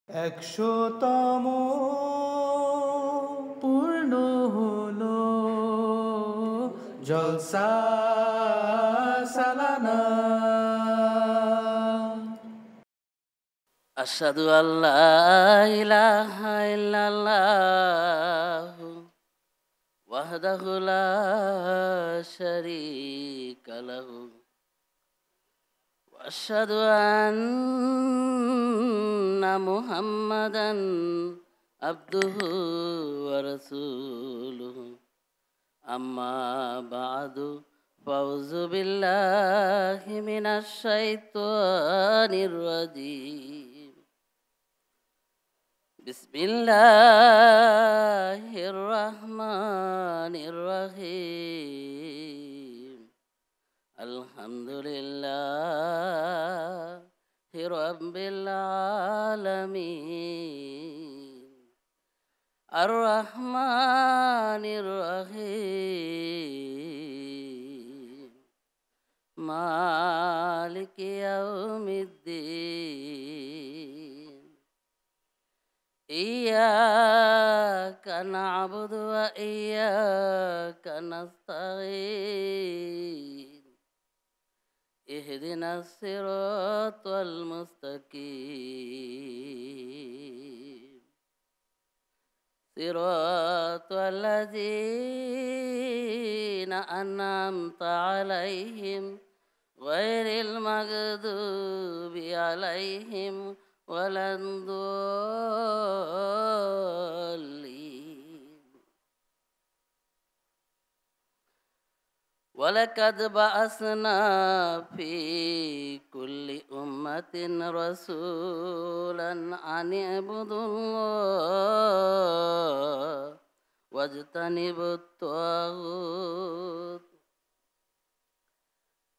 100তম পূর্ণ হলো জলসা সালানা। আশহাদু আল্লা ইলাহা ইল্লাল্লাহু ওয়াহদাহু লা শারীকা লাহু ওয়া আশহাদু আন্না মুহাম্মাদান আবদুহু ওয়া রাসূলুহু আম্মা বা'দু ফাউযু বিল্লাহি মিনাশ শাইতানির রাজীম বিসমিল্লাহির রহমানির রহিম আলহামদুলিল্লাহি রাব্বিল আলামিন আর রহমানির রহিম মালিকি ইয়াউমিদ্দিন ইয়্যাকা না'বুদু ওয়া ইয়্যাকা নাস্তাঈন ইহদিনাস সিরাতাল মুস্তাকিম সিরাতাল লাযীনা আন'আমতা আলাইহিম গায়রিল মাগদুবি আলাইহিম ওয়ালাদ-দাল্লিন ওয়ালাকাদ বা'আসনা ফি কুল্লি উম্মাতিন রাসূলান আন ইবুদুল্লাহ ওয়াজতানিবুত তাগুত।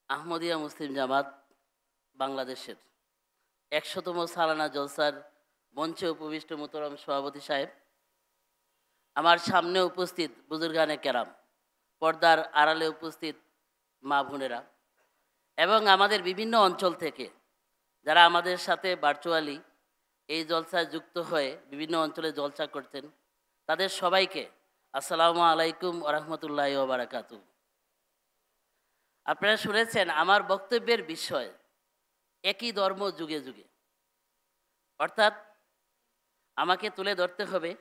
আহমদিয়া মুসলিম জামাত বাংলাদেশের 100তম সালানা জলসার মঞ্চে উপবিষ্ট মোহতারাম সভাপতি সাহেব, আমার সামনে উপস্থিত বুজুর্গানে কেরাম, পর্দার আড়ালে উপস্থিত মা বোনেরা এবং আমাদের বিভিন্ন অঞ্চল থেকে যারা আমাদের সাথে ভার্চুয়ালি এই জলসায় যুক্ত হয়ে বিভিন্ন অঞ্চলে জলসা করতেন, তাদের সবাইকে আসসালামু আলাইকুম ওয়া রাহমাতুল্লাহি ওয়া বারাকাতুহু। আপনারা শুনেছেন আমার বক্তব্যের বিষয় একই ধর্ম যুগে যুগে, অর্থাৎ আমাকে তুলে ধরতে হবে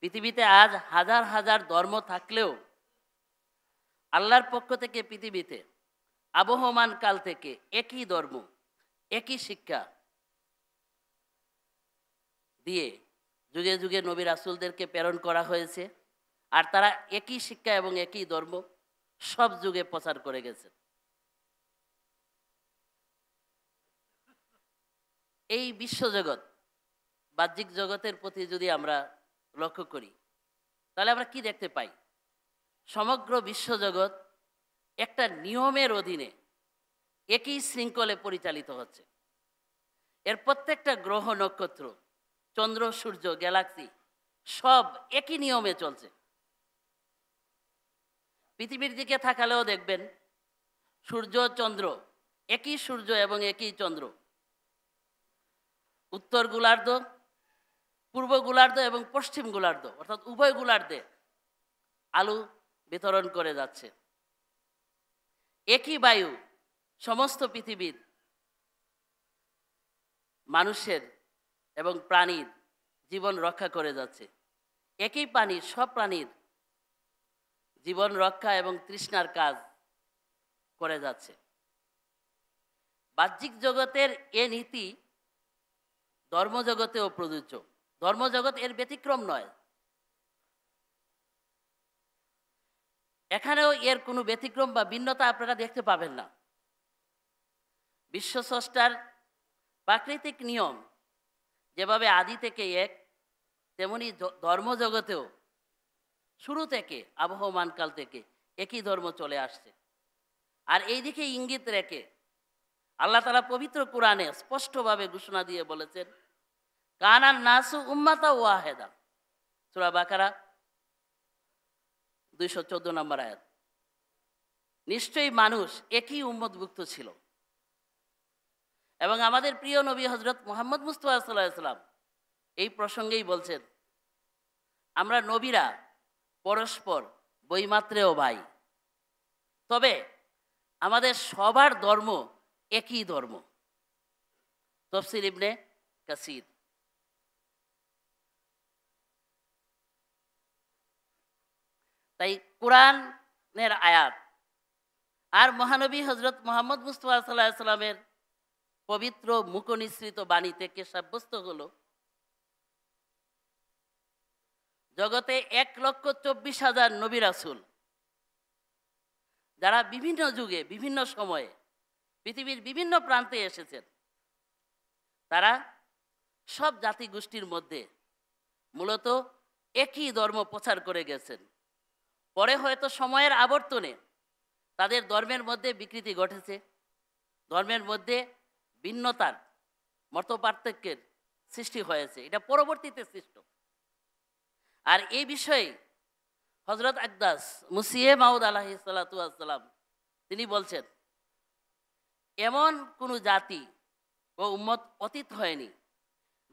পৃথিবীতে আজ হাজার হাজার ধর্ম থাকলেও আল্লাহর পক্ষ থেকে পৃথিবীতে আবহমান কাল থেকে একই ধর্ম, একই শিক্ষা দিয়ে যুগে যুগে নবী রাসূলদেরকে প্রেরণ করা হয়েছে, আর তারা একই শিক্ষা এবং একই ধর্ম সব যুগে প্রচার করে গেছে। এই বিশ্বজগৎ, বাহ্যিক জগতের প্রতি যদি আমরা লক্ষ্য করি তাহলে আমরা কি দেখতে পাই? সমগ্র বিশ্বজগৎ একটা নিয়মের অধীনে একই শৃঙ্খলে পরিচালিত হচ্ছে। এর প্রত্যেকটা গ্রহ, নক্ষত্র, চন্দ্র, সূর্য, গ্যালাক্সি সব একই নিয়মে চলছে। পৃথিবীর দিকে তাকালেও দেখবেন সূর্য, চন্দ্র, একই সূর্য এবং একই চন্দ্র উত্তর গোলার্ধ, পূর্ব গোলার্ধ এবং পশ্চিম গোলার্ধ অর্থাৎ উভয় গোলার্ধে আলো বিতরণ করে যাচ্ছে। একই বায়ু সমস্ত পৃথিবীর মানুষের এবং প্রাণীর জীবন রক্ষা করে যাচ্ছে। একই পানি সব প্রাণীর জীবন রক্ষা এবং তৃষ্ণার কাজ করে যাচ্ছে। বাহ্যিক জগতের এ নীতি ধর্মজগতেও প্রযোজ্য। ধর্মজগৎ এর ব্যতিক্রম নয়। এখানেও এর কোনো ব্যতিক্রম বা ভিন্নতা আপনারা দেখতে পাবেন না। বিশ্বস্রষ্টার প্রাকৃতিক নিয়ম যেভাবে আদি থেকে এক, তেমনি ধর্মজগতেও শুরু থেকে আবহমান কাল থেকে একই ধর্ম চলে আসছে। আর এই দিকে ইঙ্গিত রেখে আল্লাহ তাআলা পবিত্র কোরআনে স্পষ্টভাবে ঘোষণা দিয়ে বলেছেন, কানান নাসু উম্মাতা ওয়াহেদা, সূরা বাকারা 214 নম্বর আয়াত। নিশ্চয়ই মানুষ একই উম্মতভুক্ত ছিল এবং আমাদের প্রিয় নবী হজরত মুহাম্মদ মুস্তাফা সাল্লাল্লাহু আলাইহি সাল্লাম এই প্রসঙ্গেই বলছেন, আমরা নবীরা পরস্পর বৈমাত্রেয় ভাই, তবে আমাদের সবার ধর্ম একই ধর্ম। তফসির ইবনে কাসির। তাই কোরআনের আয়াত আর মহানবী হজরত মুহাম্মদ মুস্তাফা সাল্লাল্লাহু আলাইহি সাল্লামের পবিত্র মুখনিসৃত বাণী থেকে সাব্যস্ত হলো জগতে 1,24,000 নবী রাসূল, যারা বিভিন্ন যুগে বিভিন্ন সময়ে পৃথিবীর বিভিন্ন প্রান্তে এসেছেন, তারা সব জাতি গোষ্ঠীর মধ্যে মূলত একই ধর্ম প্রচার করে গেছেন। পরে হয়তো সময়ের আবর্তনে তাদের ধর্মের মধ্যে বিকৃতি ঘটেছে, ধর্মের মধ্যে ভিন্নতার মতপার্থক্যের সৃষ্টি হয়েছে, এটা পরবর্তীতে সৃষ্ট। আর এই বিষয়ে হজরত আকদাস মুসিয়ে মাউদ আলাইহিস সালাতু ওয়াস সালাম তিনি বলছেন, এমন কোনো জাতি ও উম্মত অতীত হয়নি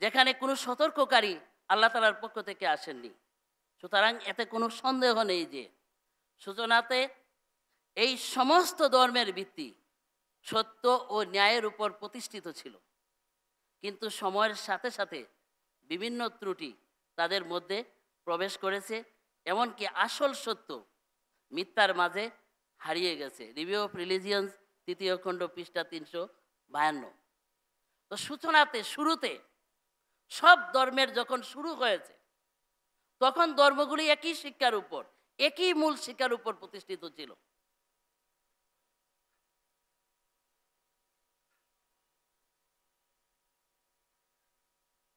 যেখানে কোনো সতর্ককারী আল্লাহ তাআলার পক্ষ থেকে আসেননি। সুতরাং এতে কোনো সন্দেহ নেই যে সূচনাতে এই সমস্ত ধর্মের ভিত্তি সত্য ও ন্যায়ের উপর প্রতিষ্ঠিত ছিল, কিন্তু সময়ের সাথে সাথে বিভিন্ন ত্রুটি তাদের মধ্যে প্রবেশ করেছে, এমনকি আসল সত্য মিথ্যার মাঝে হারিয়ে গেছে। রিভিউ অফ রিলিজিয়ান্স 3য় খণ্ড পৃষ্ঠা 352। তো সূচনাতে শুরুতে সব ধর্মের যখন শুরু হয়েছে তখন ধর্মগুলি একই শিক্ষার উপর, একই মূল শিক্ষার উপর প্রতিষ্ঠিত ছিল।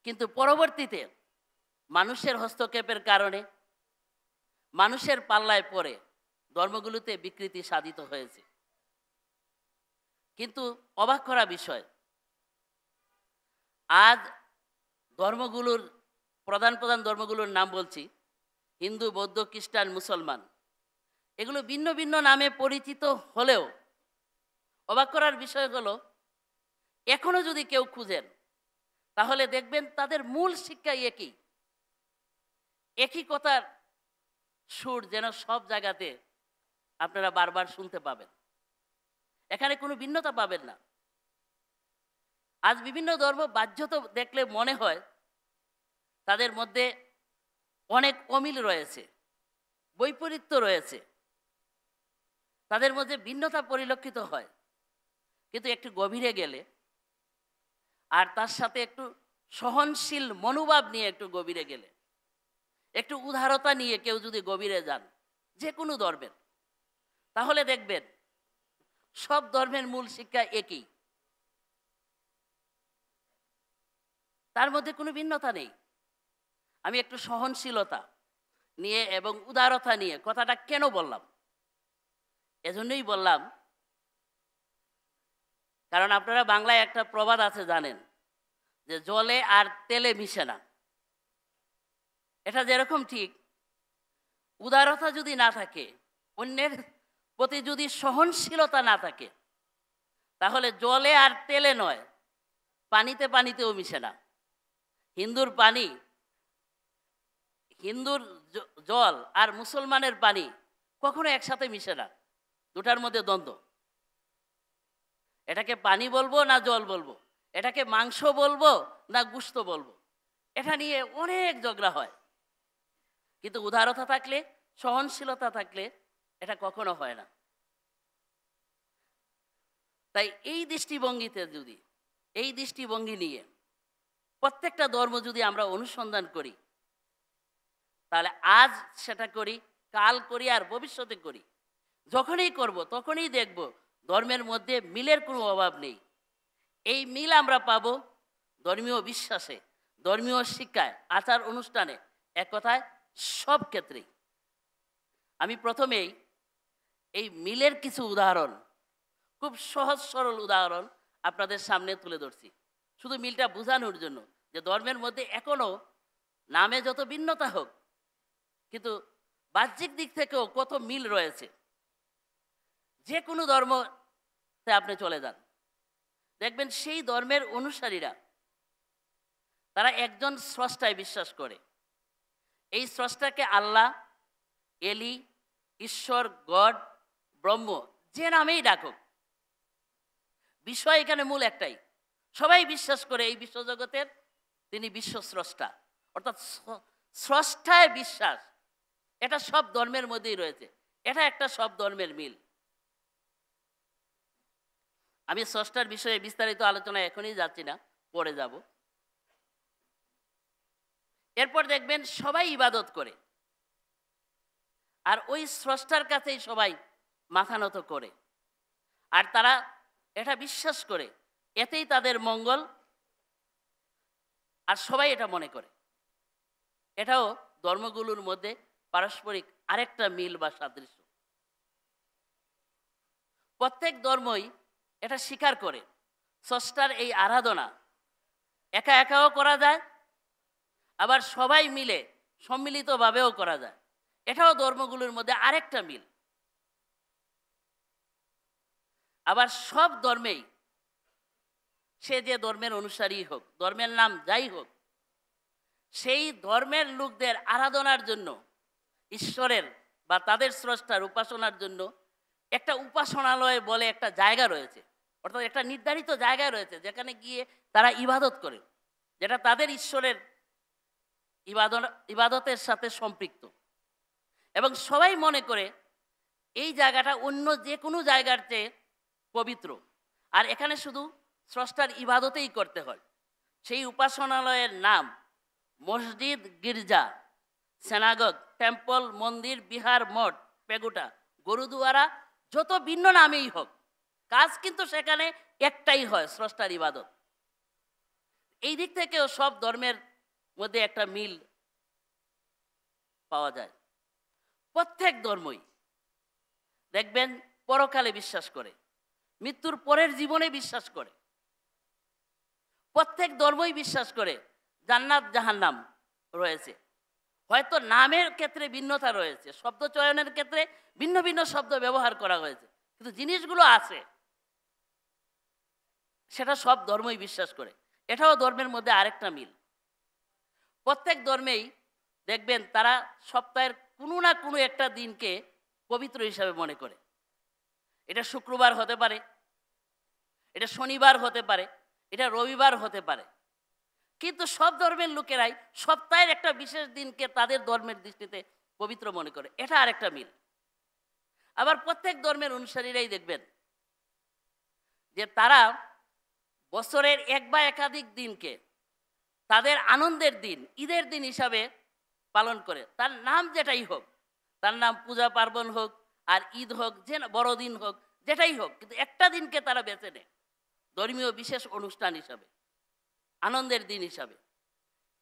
কিন্তু পরবর্তীতে মানুষের হস্তক্ষেপের কারণে, মানুষের পাল্লায় পড়ে ধর্মগুলোতে বিকৃতি সাধিত হয়েছে। কিন্তু অবাক করা বিষয়, আজ ধর্মগুলোর প্রধান প্রধান ধর্মগুলোর নাম বলছি, হিন্দু, বৌদ্ধ, খ্রিস্টান, মুসলমান, এগুলো ভিন্ন ভিন্ন নামে পরিচিত হলেও অবাক করার বিষয় হলো এখনো যদি কেউ খুঁজেন তাহলে দেখবেন তাদের মূল শিক্ষা একই। একই কথার সুর যেন সব জায়গাতে আপনারা বারবার শুনতে পাবেন, এখানে কোনো ভিন্নতা পাবেন না। আজ বিভিন্ন ধর্ম বাহ্যত দেখলে মনে হয় তাদের মধ্যে অনেক অমিল রয়েছে, বৈপরীত্য রয়েছে, তাদের মধ্যে ভিন্নতা পরিলক্ষিত হয়, কিন্তু একটু গভীরে গেলে আর তার সাথে একটু সহনশীল মনোভাব নিয়ে একটু গভীরে গেলে, একটু উদারতা নিয়ে কেউ যদি গভীরে যান যে কোনো ধর্মের, তাহলে দেখবেন সব ধর্মের মূল শিক্ষা একই, তার মধ্যে কোনো ভিন্নতা নেই। আমি একটু সহনশীলতা নিয়ে এবং উদারতা নিয়ে কথাটা কেন বললাম, এজন্যই বললাম কারণ আপনারা বাংলায় একটা প্রবাদ আছে জানেন, যে জলে আর তেলে মিশে না। এটা যেরকম ঠিক, উদারতা যদি না থাকে, অন্যের প্রতি যদি সহনশীলতা না থাকে, তাহলে জলে আর তেলে নয়, পানিতে পানিতেও মিশে না। হিন্দুর পানি, হিন্দুর জল আর মুসলমানের পানি কখনো একসাথে মিশে না, দুটার মধ্যে দ্বন্দ্ব। এটাকে পানি বলবো না জল বলবো, এটাকে মাংস বলবো না গোশত বলবো, এটা নিয়ে অনেক ঝগড়া হয়। কিন্তু উদারতা থাকলে, সহনশীলতা থাকলে এটা কখনো হয় না। তাই এই দৃষ্টিভঙ্গিতে যদি, এই দৃষ্টিভঙ্গি নিয়ে প্রত্যেকটা ধর্ম যদি আমরা অনুসন্ধান করি, তাহলে আজ সেটা করি, কাল করি আর ভবিষ্যতে করি, যখনই করব তখনই দেখব ধর্মের মধ্যে মিলের কোনো অভাব নেই। এই মিল আমরা পাবো ধর্মীয় বিশ্বাসে, ধর্মীয় শিক্ষায়, আচার অনুষ্ঠানে, এক কথায় সব ক্ষেত্রেই। আমি প্রথমেই এই মিলের কিছু উদাহরণ, খুব সহজ সরল উদাহরণ আপনাদের সামনে তুলে ধরছি, শুধু মিলটা বোঝানোর জন্য যে ধর্মের মধ্যে এখনো নামে যত ভিন্নতা হোক, কিন্তু বাহ্যিক দিক থেকেও কত মিল রয়েছে। যে কোনো ধর্মতে আপনি চলে যান, দেখবেন সেই ধর্মের অনুসারীরা তারা একজন স্রষ্টায় বিশ্বাস করে। এই স্রষ্টাকে আল্লাহ, এলি, ঈশ্বর, গড, ব্রহ্ম যে নামেই ডাকুক, বিষয় এখানে মূল একটাই, সবাই বিশ্বাস করে এই বিশ্বজগতের তিনি বিশ্ব স্রষ্টা, অর্থাৎ স্রষ্টায় বিশ্বাস। এটা সব ধর্মের মধ্যেই রয়েছে, এটা একটা সব ধর্মের মিল। আমি স্রষ্টার বিষয়ে বিস্তারিত আলোচনা এখনই যাচ্ছি না, পরে যাব। এরপর দেখবেন সবাই ইবাদত করে, আর ওই স্রষ্টার কাছেই সবাই মাথা নত করে, আর তারা এটা বিশ্বাস করে এতেই তাদের মঙ্গল, আর সবাই এটা মনে করে। এটাও ধর্মগুলোর মধ্যে পারস্পরিক আরেকটা মিল বা সাদৃশ্য। প্রত্যেক ধর্মই এটা স্বীকার করে স্রষ্টার এই আরাধনা একা একাও করা যায়, আবার সবাই মিলে সম্মিলিতভাবেও করা যায়। এটাও ধর্মগুলোর মধ্যে আরেকটা মিল। আবার সব ধর্মেই, সে যে ধর্মের অনুসারী হোক, ধর্মের নাম যাই হোক, সেই ধর্মের লোকদের আরাধনার জন্য, ঈশ্বরের বা তাদের স্রষ্টার উপাসনার জন্য একটা উপাসনালয় বলে একটা জায়গা রয়েছে, অর্থাৎ একটা নির্ধারিত জায়গা রয়েছে যেখানে গিয়ে তারা ইবাদত করে, যেটা তাদের ঈশ্বরের ইবাদতের সাথে সম্পৃক্ত। এবং সবাই মনে করে এই জায়গাটা অন্য যে কোনো জায়গার চেয়ে পবিত্র, আর এখানে শুধু স্রষ্টার ইবাদতেই করতে হয়। সেই উপাসনালয়ের নাম মসজিদ, গির্জা, সেনাগগ, টেম্পল, মন্দির, বিহার, মঠ, পেগুটা, গুরুদুয়ারা, যত ভিন্ন নামেই হোক, কাজ কিন্তু সেখানে একটাই হয়, স্রষ্টার ইবাদত। এই দিক থেকেও সব ধর্মের মধ্যে একটা মিল পাওয়া যায়। প্রত্যেক ধর্মই দেখবেন পরকালে বিশ্বাস করে, মৃত্যুর পরের জীবনে বিশ্বাস করে। প্রত্যেক ধর্মই বিশ্বাস করে জান্নাত জাহান্নাম রয়েছে। হয়তো নামের ক্ষেত্রে ভিন্নতা রয়েছে, শব্দ চয়নের ক্ষেত্রে ভিন্ন ভিন্ন শব্দ ব্যবহার করা হয়েছে, কিন্তু জিনিসগুলো আছে, সেটা সব ধর্মই বিশ্বাস করে। এটাও ধর্মের মধ্যে আরেকটা মিল। প্রত্যেক ধর্মেই দেখবেন তারা সপ্তাহের কোনো না কোনো একটা দিনকে পবিত্র হিসাবে মনে করে। এটা শুক্রবার হতে পারে, এটা শনিবার হতে পারে, এটা রবিবার হতে পারে, কিন্তু সব ধর্মের লোকেরাই সপ্তাহের একটা বিশেষ দিনকে তাদের ধর্মের দৃষ্টিতে পবিত্র মনে করে। এটা আরেকটা মিল। আবার প্রত্যেক ধর্মের অনুসারীরাই দেখবেন যে তারা বছরের এক বা একাধিক দিনকে তাদের আনন্দের দিন, ঈদের দিন হিসাবে পালন করে। তার নাম যেটাই হোক, তার নাম পূজা পার্বণ হোক আর ঈদ হোক, যে বড়দিন হোক, যেটাই হোক, কিন্তু একটা দিনকে তারা বেছে নেয় ধর্মীয় বিশেষ অনুষ্ঠান হিসাবে, আনন্দের দিন হিসাবে।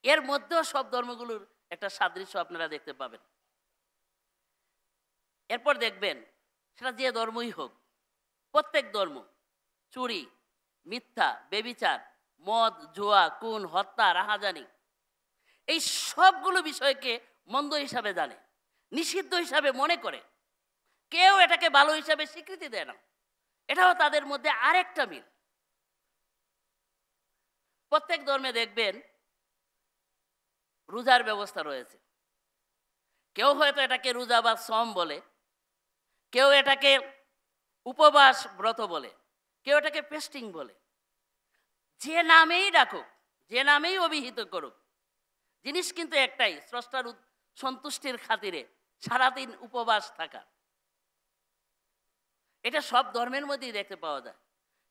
এর মধ্যেও সব ধর্মগুলোর একটা সাদৃশ্য আপনারা দেখতে পাবেন। এরপর দেখবেন সেটা যে ধর্মই হোক, প্রত্যেক ধর্ম চুরি, মিথ্যা, বেবিচার, মদ, জুয়া, খুন, হত্যা, রাহাজানি, এই সবগুলো বিষয়কে মন্দ হিসাবে জানে, নিষিদ্ধ হিসাবে মনে করে। কেউ এটাকে ভালো হিসাবে স্বীকৃতি দেয় না। এটাও তাদের মধ্যে আরেকটা মিল। প্রত্যেক ধর্মে দেখবেন রোজার ব্যবস্থা রয়েছে। কেউ হয়তো এটাকে রোজা বা সম বলে, কেউ এটাকে উপবাস ব্রত বলে, কেউ এটাকে পেস্টিং বলে। যে নামেই ডাকুক, যে নামেই অভিহিত করুক, জিনিস কিন্তু একটাই, স্রষ্টার সন্তুষ্টির খাতিরে সারাদিন উপবাস থাকা। এটা সব ধর্মের মধ্যেই দেখতে পাওয়া যায়।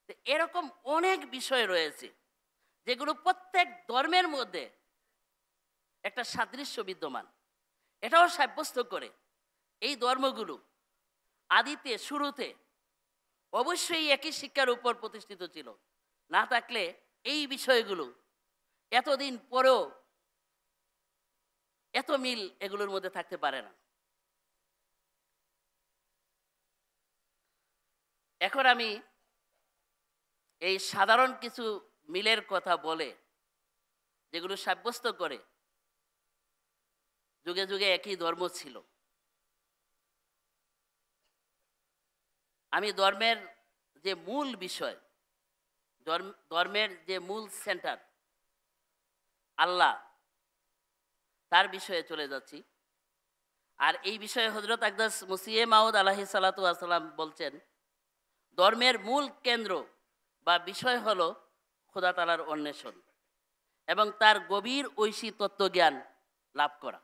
তো এরকম অনেক বিষয় রয়েছে যেগুলো প্রত্যেক ধর্মের মধ্যে একটা সাদৃশ্য বিদ্যমান। এটাও সাব্যস্ত করে এই ধর্মগুলো আদিতে, শুরুতে অবশ্যই একই শিক্ষার উপর প্রতিষ্ঠিত ছিল। না থাকলে এই বিষয়গুলো এতদিন পরেও এত মিল এগুলোর মধ্যে থাকতে পারে না। এখন আমি এই সাধারণ কিছু মিলের কথা বলে, যেগুলো সাব্যস্ত করে যুগে যুগে একই ধর্ম ছিল। আমি ধর্মের যে মূল বিষয়, ধর্মের যে মূল সেন্টার আল্লাহ, তার বিষয়ে চলে যাচ্ছি। আর এই বিষয়ে হজরত আকদাস মুসিয়ে মাউদ আলাহি সালাতু আসসালাম বলছেন, ধর্মের মূল কেন্দ্র বা বিষয় হলো খোদা তাআলার অন্বেষণ এবং তার গভীর ঐশী তত্ত্বজ্ঞান লাভ করা।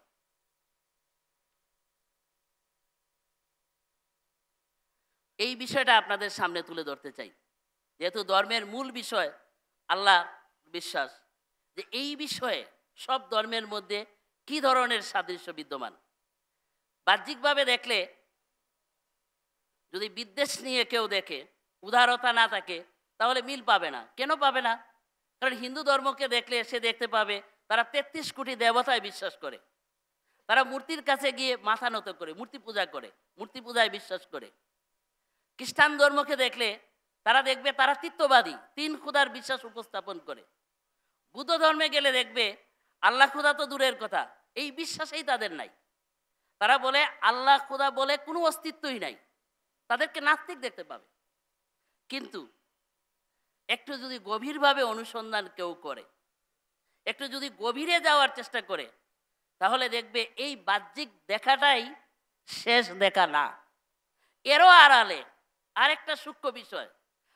এই বিষয়টা আপনাদের সামনে তুলে ধরতে চাই, যেহেতু ধর্মের মূল বিষয় আল্লাহ বিশ্বাস, যে এই বিষয়ে সব ধর্মের মধ্যে কি ধরনের সাদৃশ্য বিদ্যমান। বাহ্যিকভাবে দেখলে, যদি বিদ্বেষ নিয়ে কেউ দেখে, উদারতা না থাকে, তাহলে মিল পাবে না। কেন পাবে না? কারণ হিন্দু ধর্মকে দেখলে সে দেখতে পাবে তারা ৩৩ কোটি দেবতায় বিশ্বাস করে, তারা মূর্তির কাছে গিয়ে মাথা নত করে মূর্তি পূজা করে, মূর্তি পূজায় বিশ্বাস করে। খ্রিস্টান ধর্মকে দেখলে তারা দেখবে তারা তিত্ববাদী, ৩ খোদার বিশ্বাস উপস্থাপন করে। বুদ্ধ ধর্মে গেলে দেখবে আল্লাহ খোদা তো দূরের কথা, এই বিশ্বাসেই তাদের নাই। তারা বলে আল্লাহ খোদা বলে কোনো অস্তিত্বই নাই, তাদেরকে নাস্তিক দেখতে পাবে। কিন্তু একটু যদি গভীরভাবে অনুসন্ধান কেউ করে, একটু যদি গভীরে যাওয়ার চেষ্টা করে, তাহলে দেখবে এই বাহ্যিক দেখাটাই শেষ দেখা না। এরও আড়ালে আরেকটা সূক্ষ্ম বিষয়,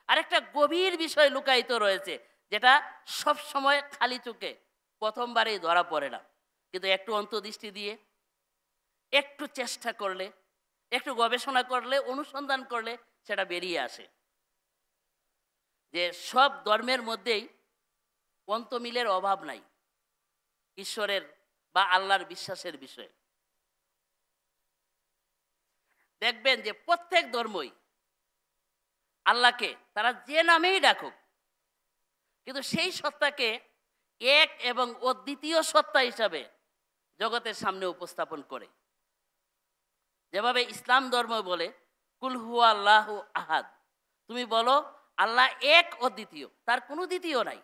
আরেকটা গভীর বিষয় লুকায়িত রয়েছে, যেটা সব সময় খালি চোখে প্রথমবারেই ধরা পড়ে না, কিন্তু একটু অন্তর্দৃষ্টি দিয়ে, একটু চেষ্টা করলে, একটু গবেষণা করলে, অনুসন্ধান করলে সেটা বেরিয়ে আসে। যে সব ধর্মের মধ্যেই অন্তমিলের অভাব নাই ঈশ্বরের বা আল্লাহর বিশ্বাসের বিষয়ে। দেখবেন যে প্রত্যেক ধর্মই আল্লাহকে তারা যে নামেই ডাকুক, কিন্তু সেই সত্তাকে এক এবং অদ্বিতীয় সত্তা হিসাবে জগতের সামনে উপস্থাপন করে। যেভাবে ইসলাম ধর্ম বলে কুল হুয়া আল্লাহু আহাদ, তুমি বলো আল্লাহ এক অদ্বিতীয়, তার কোনো দ্বিতীয় নাই।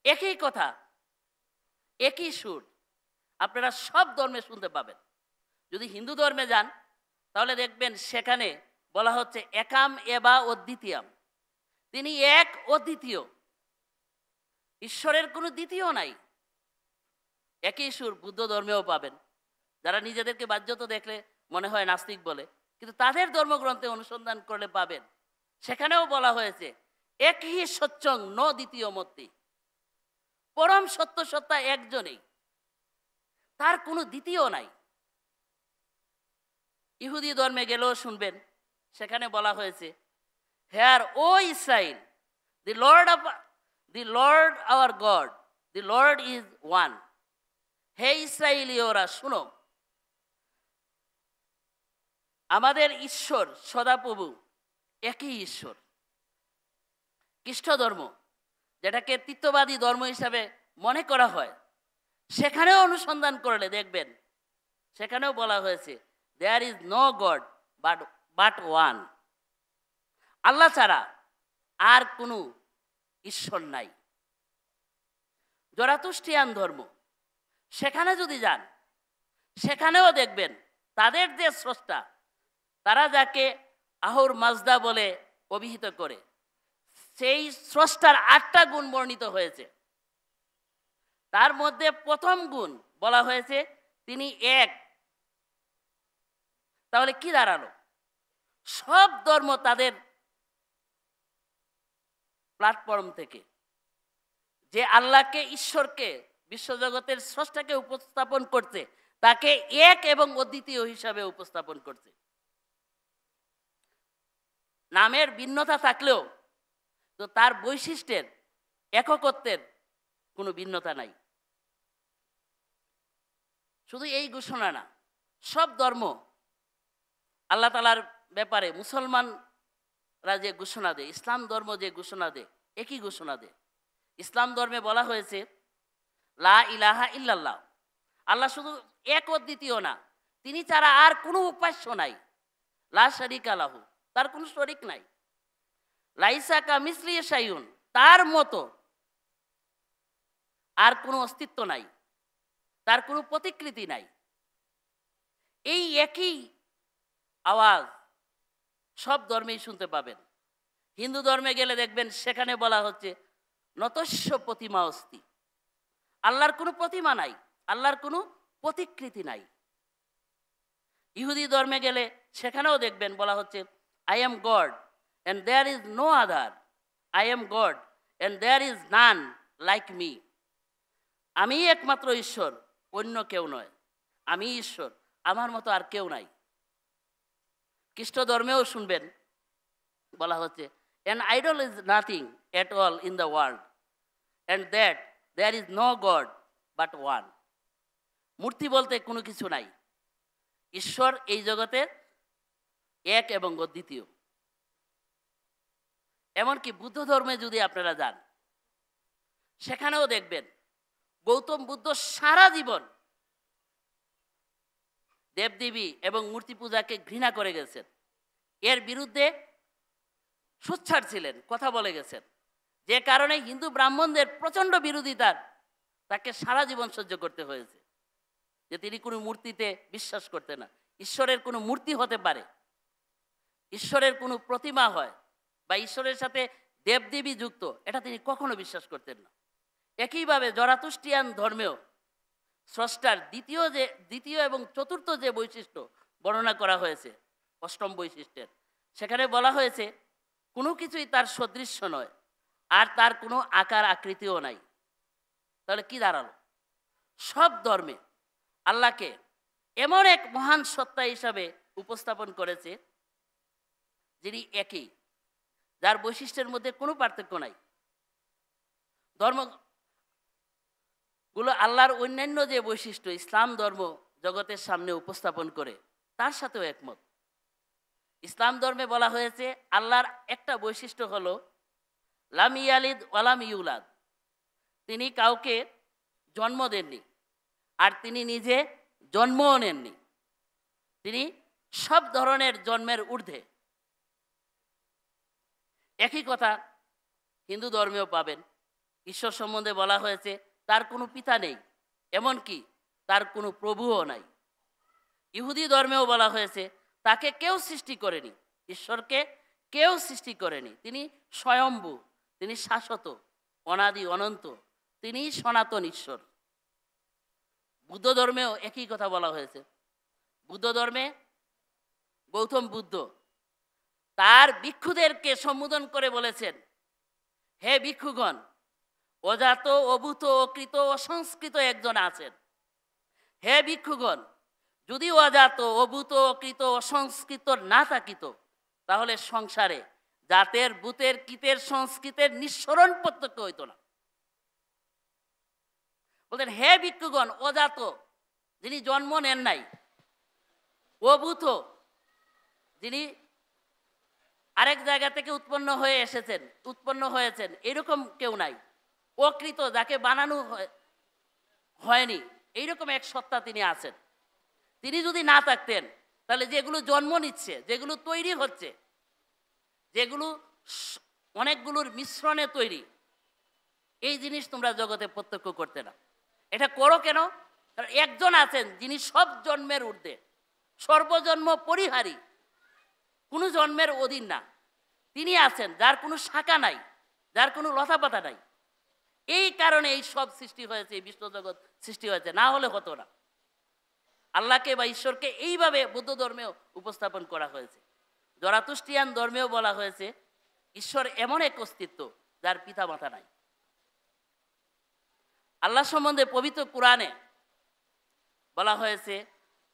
একই কথা, একই সুর আপনারা সব ধর্মে শুনতে পাবেন। যদি হিন্দু ধর্মে যান, তাহলে দেখবেন সেখানে বলা হচ্ছে একাম এবা অদ্বিতীয়াম, তিনি এক অদ্বিতীয়, ঈশ্বরের কোনো দ্বিতীয় নাই। একই সুর বুদ্ধ ধর্মেও পাবেন। যারা নিজেদেরকে বাহ্যত দেখলে মনে হয় নাস্তিক বলে, কিন্তু তাদের ধর্মগ্রন্থে অনুসন্ধান করলে পাবেন সেখানেও বলা হয়েছে একই সত্যং ন দ্বিতীয় মূর্তি, পরম সত্য সত্তা একজনই, তার কোনো দ্বিতীয় নাই। ইহুদি ধর্মে গেলেও শুনবেন সেখানে বলা হয়েছে hear O Israel, the Lord our God, the Lord is one. হে ইসরায়েলীয়রা শুনো, আমাদের ঈশ্বর সদাপ্রভু একই ঈশ্বর। খ্রিস্ট ধর্ম, যেটাকে তিত্ববাদী ধর্ম হিসাবে মনে করা হয়, সেখানেও অনুসন্ধান করলে দেখবেন সেখানেও বলা হয়েছে there is no god but one, আল্লাহ ছাড়া আর কোনো ঈশ্বর নাই। জরাতুস্ট্রিয়ান ধর্ম, সেখানে যদি যান, সেখানেও দেখবেন তাদের যে স্রষ্টা, তারা যাকে আহুর মাজদা বলে অভিহিত করে, সেই স্রষ্টার 8টা গুণ বর্ণিত হয়েছে। তার মধ্যে প্রথম গুণ বলা হয়েছে তিনি এক। তাহলে কি দাঁড়ালো? সব ধর্ম তাদের প্ল্যাটফর্ম থেকে যে আল্লাহকে, ঈশ্বরকে, বিশ্বজগতের স্রষ্টাকে উপস্থাপন করছে, তাকে এক এবং অদ্বিতীয় হিসাবে উপস্থাপন করছে। নামের ভিন্নতা থাকলেও তো তার বৈশিষ্ট্যের, এককত্বের কোনো ভিন্নতা নাই। শুধু এই ঘোষণা না, সব ধর্ম আল্লাহ তাআলার ব্যাপারে, মুসলমানরা যে ঘোষণা দেয়, ইসলাম ধর্ম যে ঘোষণা দেয়, একই ঘোষণা দেয়। ইসলাম ধর্মে বলা হয়েছে লা ইলাহা ইল্লাল্লাহ, আল্লাহ শুধু এক অদ্বিতীয় না, তিনি ছাড়া আর কোনো উপাস্য নাই। লা শারিকা লাহু, তার কোনো শরিক নাই। লাইসা কামিসলি শাইউন, তার মতো আর কোনো অস্তিত্ব নাই, তার কোনো প্রতিকৃতি নাই। এই একই আওয়াজ সব ধর্মেই শুনতে পাবেন। হিন্দু ধর্মে গেলে দেখবেন সেখানে বলা হচ্ছে নতস্য প্রতিমা অস্তি, আল্লাহর কোনো প্রতিমা নাই, আল্লাহর কোনো প্রতিকৃতি নাই। ইহুদি ধর্মে গেলে সেখানেও দেখবেন বলা হচ্ছে I am God and there is no other, I am God and there is none like me. আমি একমাত্র ঈশ্বর, অন্য কেউ নয়, আমি ঈশ্বর, আমার মতো আর কেউ নাই। খ্রিস্ট ধর্মেও শুনবেন বলা হচ্ছে an idol is nothing at all in the world and that there is no god but one. মূর্তি বলতে কোনো কিছু নাই, ঈশ্বর এই জগতে এক এবং অদ্বিতীয়। এমনকি বুদ্ধ ধর্মে যদি আপনারা যান সেখানেও দেখবেন গৌতম বুদ্ধ সারা জীবন দেবদেবী এবং মূর্তি পূজাকে ঘৃণা করে গেছেন, এর বিরুদ্ধে সোচ্চার ছিলেন, কথা বলে গেছেন, যে কারণে হিন্দু ব্রাহ্মণদের প্রচণ্ড বিরোধিতার তাকে সারা জীবন সহ্য করতে হয়েছে, যে তিনি কোনো মূর্তিতে বিশ্বাস করতেন না। ঈশ্বরের কোনো মূর্তি হতে পারে, ঈশ্বরের কোনো প্রতিমা হয় বা ঈশ্বরের সাথে দেবদেবী যুক্ত, এটা তিনি কখনো বিশ্বাস করতেন না। একইভাবে জরাতুস্ট্রিয়ান ধর্মেও স্রষ্টার দ্বিতীয় এবং চতুর্থ যে বৈশিষ্ট্য বর্ণনা করা হয়েছে, অষ্টম বৈশিষ্ট্যের, সেখানে বলা হয়েছে কোনো কিছুই তার সদৃশ্য নয় আর তার কোনো আকার আকৃতিও নাই। তাহলে কি দাঁড়ালো? সব ধর্মে আল্লাহকে এমন এক মহান সত্তা হিসাবে উপস্থাপন করেছে যিনি একই, যার বৈশিষ্ট্যের মধ্যে কোনো পার্থক্য নাই। ধর্মগুলো আল্লাহর অন্যান্য যে বৈশিষ্ট্য ইসলাম ধর্ম জগতের সামনে উপস্থাপন করে তার সাথেও একমত। ইসলাম ধর্মে বলা হয়েছে আল্লাহর একটা বৈশিষ্ট্য হলো লাম ইয়ালিদ ওয়ালাম ইউলাদ, তিনি কাউকে জন্ম দেননি আর তিনি নিজে জন্মও নেননি, তিনি সব ধরনের জন্মের ঊর্ধ্বে। একই কথা হিন্দু ধর্মেও পাবেন, ঈশ্বর সম্বন্ধে বলা হয়েছে তার কোনো পিতা নেই, এমনকি তার কোনো প্রভুও নাই। ইহুদি ধর্মেও বলা হয়েছে তাকে কেউ সৃষ্টি করেনি, ঈশ্বরকে কেউ সৃষ্টি করেনি, তিনি স্বয়ম্ভু, তিনি শাশ্বত, অনাদি অনন্ত, তিনি সনাতন ঈশ্বর। বুদ্ধ ধর্মেও একই কথা বলা হয়েছে। বুদ্ধ ধর্মে গৌতম বুদ্ধ তার ভিক্ষুদেরকে সম্বোধন করে বলেছেন, হে ভিক্ষুগণ, অজাত অভূত অকৃত অসংস্কৃত একজন আছেন। হে ভিক্ষুগণ, যদি অজাত অভূত অকৃত অসংস্কৃত না থাকিত তাহলে সংসারে জাতের ভূতের কৃতের সংস্কৃতের নিঃসরণ প্রত্যক্ষ হইত না। বলতেন হে ভিক্ষুগণ, অজাত যিনি জন্ম নেন নাই, অভূত যিনি আরেক জায়গা থেকে উৎপন্ন হয়েছেন এরকম কেউ নাই, অকৃত যাকে বানানো হয়নি এইরকম এক সত্তা তিনি আছেন। তিনি যদি না থাকতেন তাহলে যেগুলো জন্ম নিচ্ছে, যেগুলো তৈরি হচ্ছে, যেগুলো অনেকগুলোর মিশ্রণে তৈরি, এই জিনিস তোমরা জগতে প্রত্যক্ষ করতে না। এটা করো কেন? কারণ একজন আছেন যিনি সব জন্মের ঊর্ধ্বে, সর্বজন্ম পরিহারী, কোনো জন্মের অধীন না। তিনি আছেন যার কোনো শাখা নাই, যার কোনো লতাপাতা নাই। এই কারণে এই সব সৃষ্টি হয়েছে, এই বিশ্বজগৎ সৃষ্টি হয়েছে, না হলে হতো না। আল্লাহকে বা ঈশ্বরকে এইভাবে বৌদ্ধ ধর্মেও উপস্থাপন করা হয়েছে। জরাতুস্ট্রিয়ান ধর্মেও বলা হয়েছে ঈশ্বর এমন এক অস্তিত্ব যার পিতা মাতা নাই। আল্লাহ সম্বন্ধে পবিত্র কোরআনে বলা হয়েছে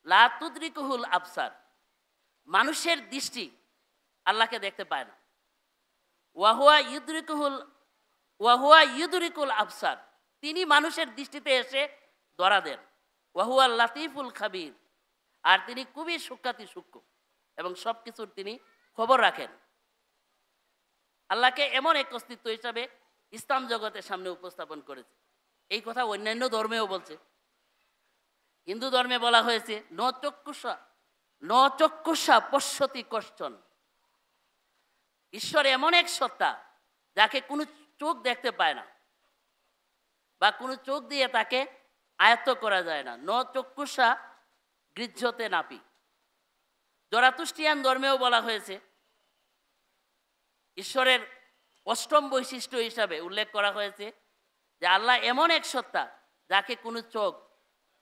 লা তুদরিকুহুল আবসার, মানুষের দৃষ্টি আল্লাহকে দেখতে পায় না। ওয়াহুয়া ইউদরিকুল আবসার, তিনি মানুষের দৃষ্টিতে এসে ধরা দেন। ওয়াহুয়া লাতিফুল খাবির, আর তিনি খুবই সূক্ষ্মাতি সূক্ষ্ম এবং সব কিছুর তিনি খবর রাখেন। আল্লাহকে এমন এক অস্তিত্ব হিসাবে ইসলাম জগতের সামনে উপস্থাপন করেছে। এই কথা অন্যান্য ধর্মেও বলছে। হিন্দু ধর্মে বলা হয়েছে ন চক্ষুষা পশ্যতি কশ্চন, ঈশ্বর এমন এক সত্তা যাকে কোনো চোখ দেখতে পায় না বা কোনো চোখ দিয়ে তাকে আয়ত্ত করা যায় না। ন চক্ষুষা গৃহ্যতে নাপি। জরাতুস্ট্রিয়ান ধর্মেও বলা হয়েছে ঈশ্বরের অষ্টম বৈশিষ্ট্য হিসাবে উল্লেখ করা হয়েছে যে আল্লাহ এমন এক সত্তা যাকে কোনো চোখ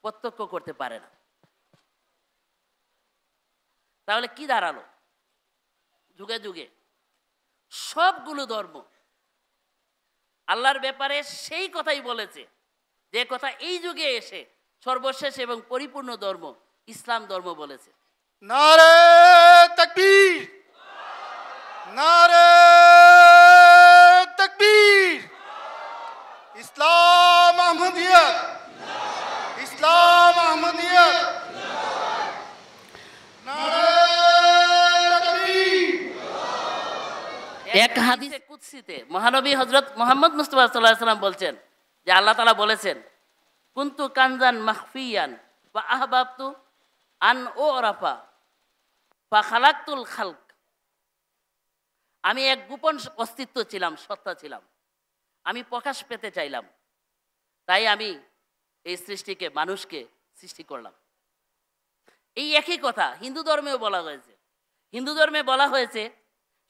প্রত্যক্ষ করতে পারে না। তাহলে কি দাঁড়ালো? যুগে যুগে সবগুলো ধর্ম আল্লাহর ব্যাপারে সেই কথাই বলেছে যে কথা এই যুগে এসে সর্বশেষ এবং পরিপূর্ণ ধর্ম ইসলাম ধর্ম বলেছে। নারে তাকবীর, নারে তাকবীর। ইসলাম আহমদিয়ত, ইসলাম আহমদিয়ত। নারে তাকবীর। এক হাদিসে কুদসিতে মহানবী হযরত মুহাম্মদ মুস্তাফা সাল্লাল্লাহু আলাইহি ওয়াসাল্লাম বলছেন যে আল্লাহ তাআলা বলেছেন, কুনতু কানজান মাখফিয়ান ওয়া আহবাবতু আন উরাফা ফা খালাকতুল খালক। আমি এক গোপন অস্তিত্ব ছিলাম, সত্তা ছিলাম, আমি প্রকাশ পেতে চাইলাম, তাই আমি এই সৃষ্টিকে, মানুষকে সৃষ্টি করলাম। এই একই কথা হিন্দু ধর্মেও বলা হয়েছে। হিন্দু ধর্মে বলা হয়েছে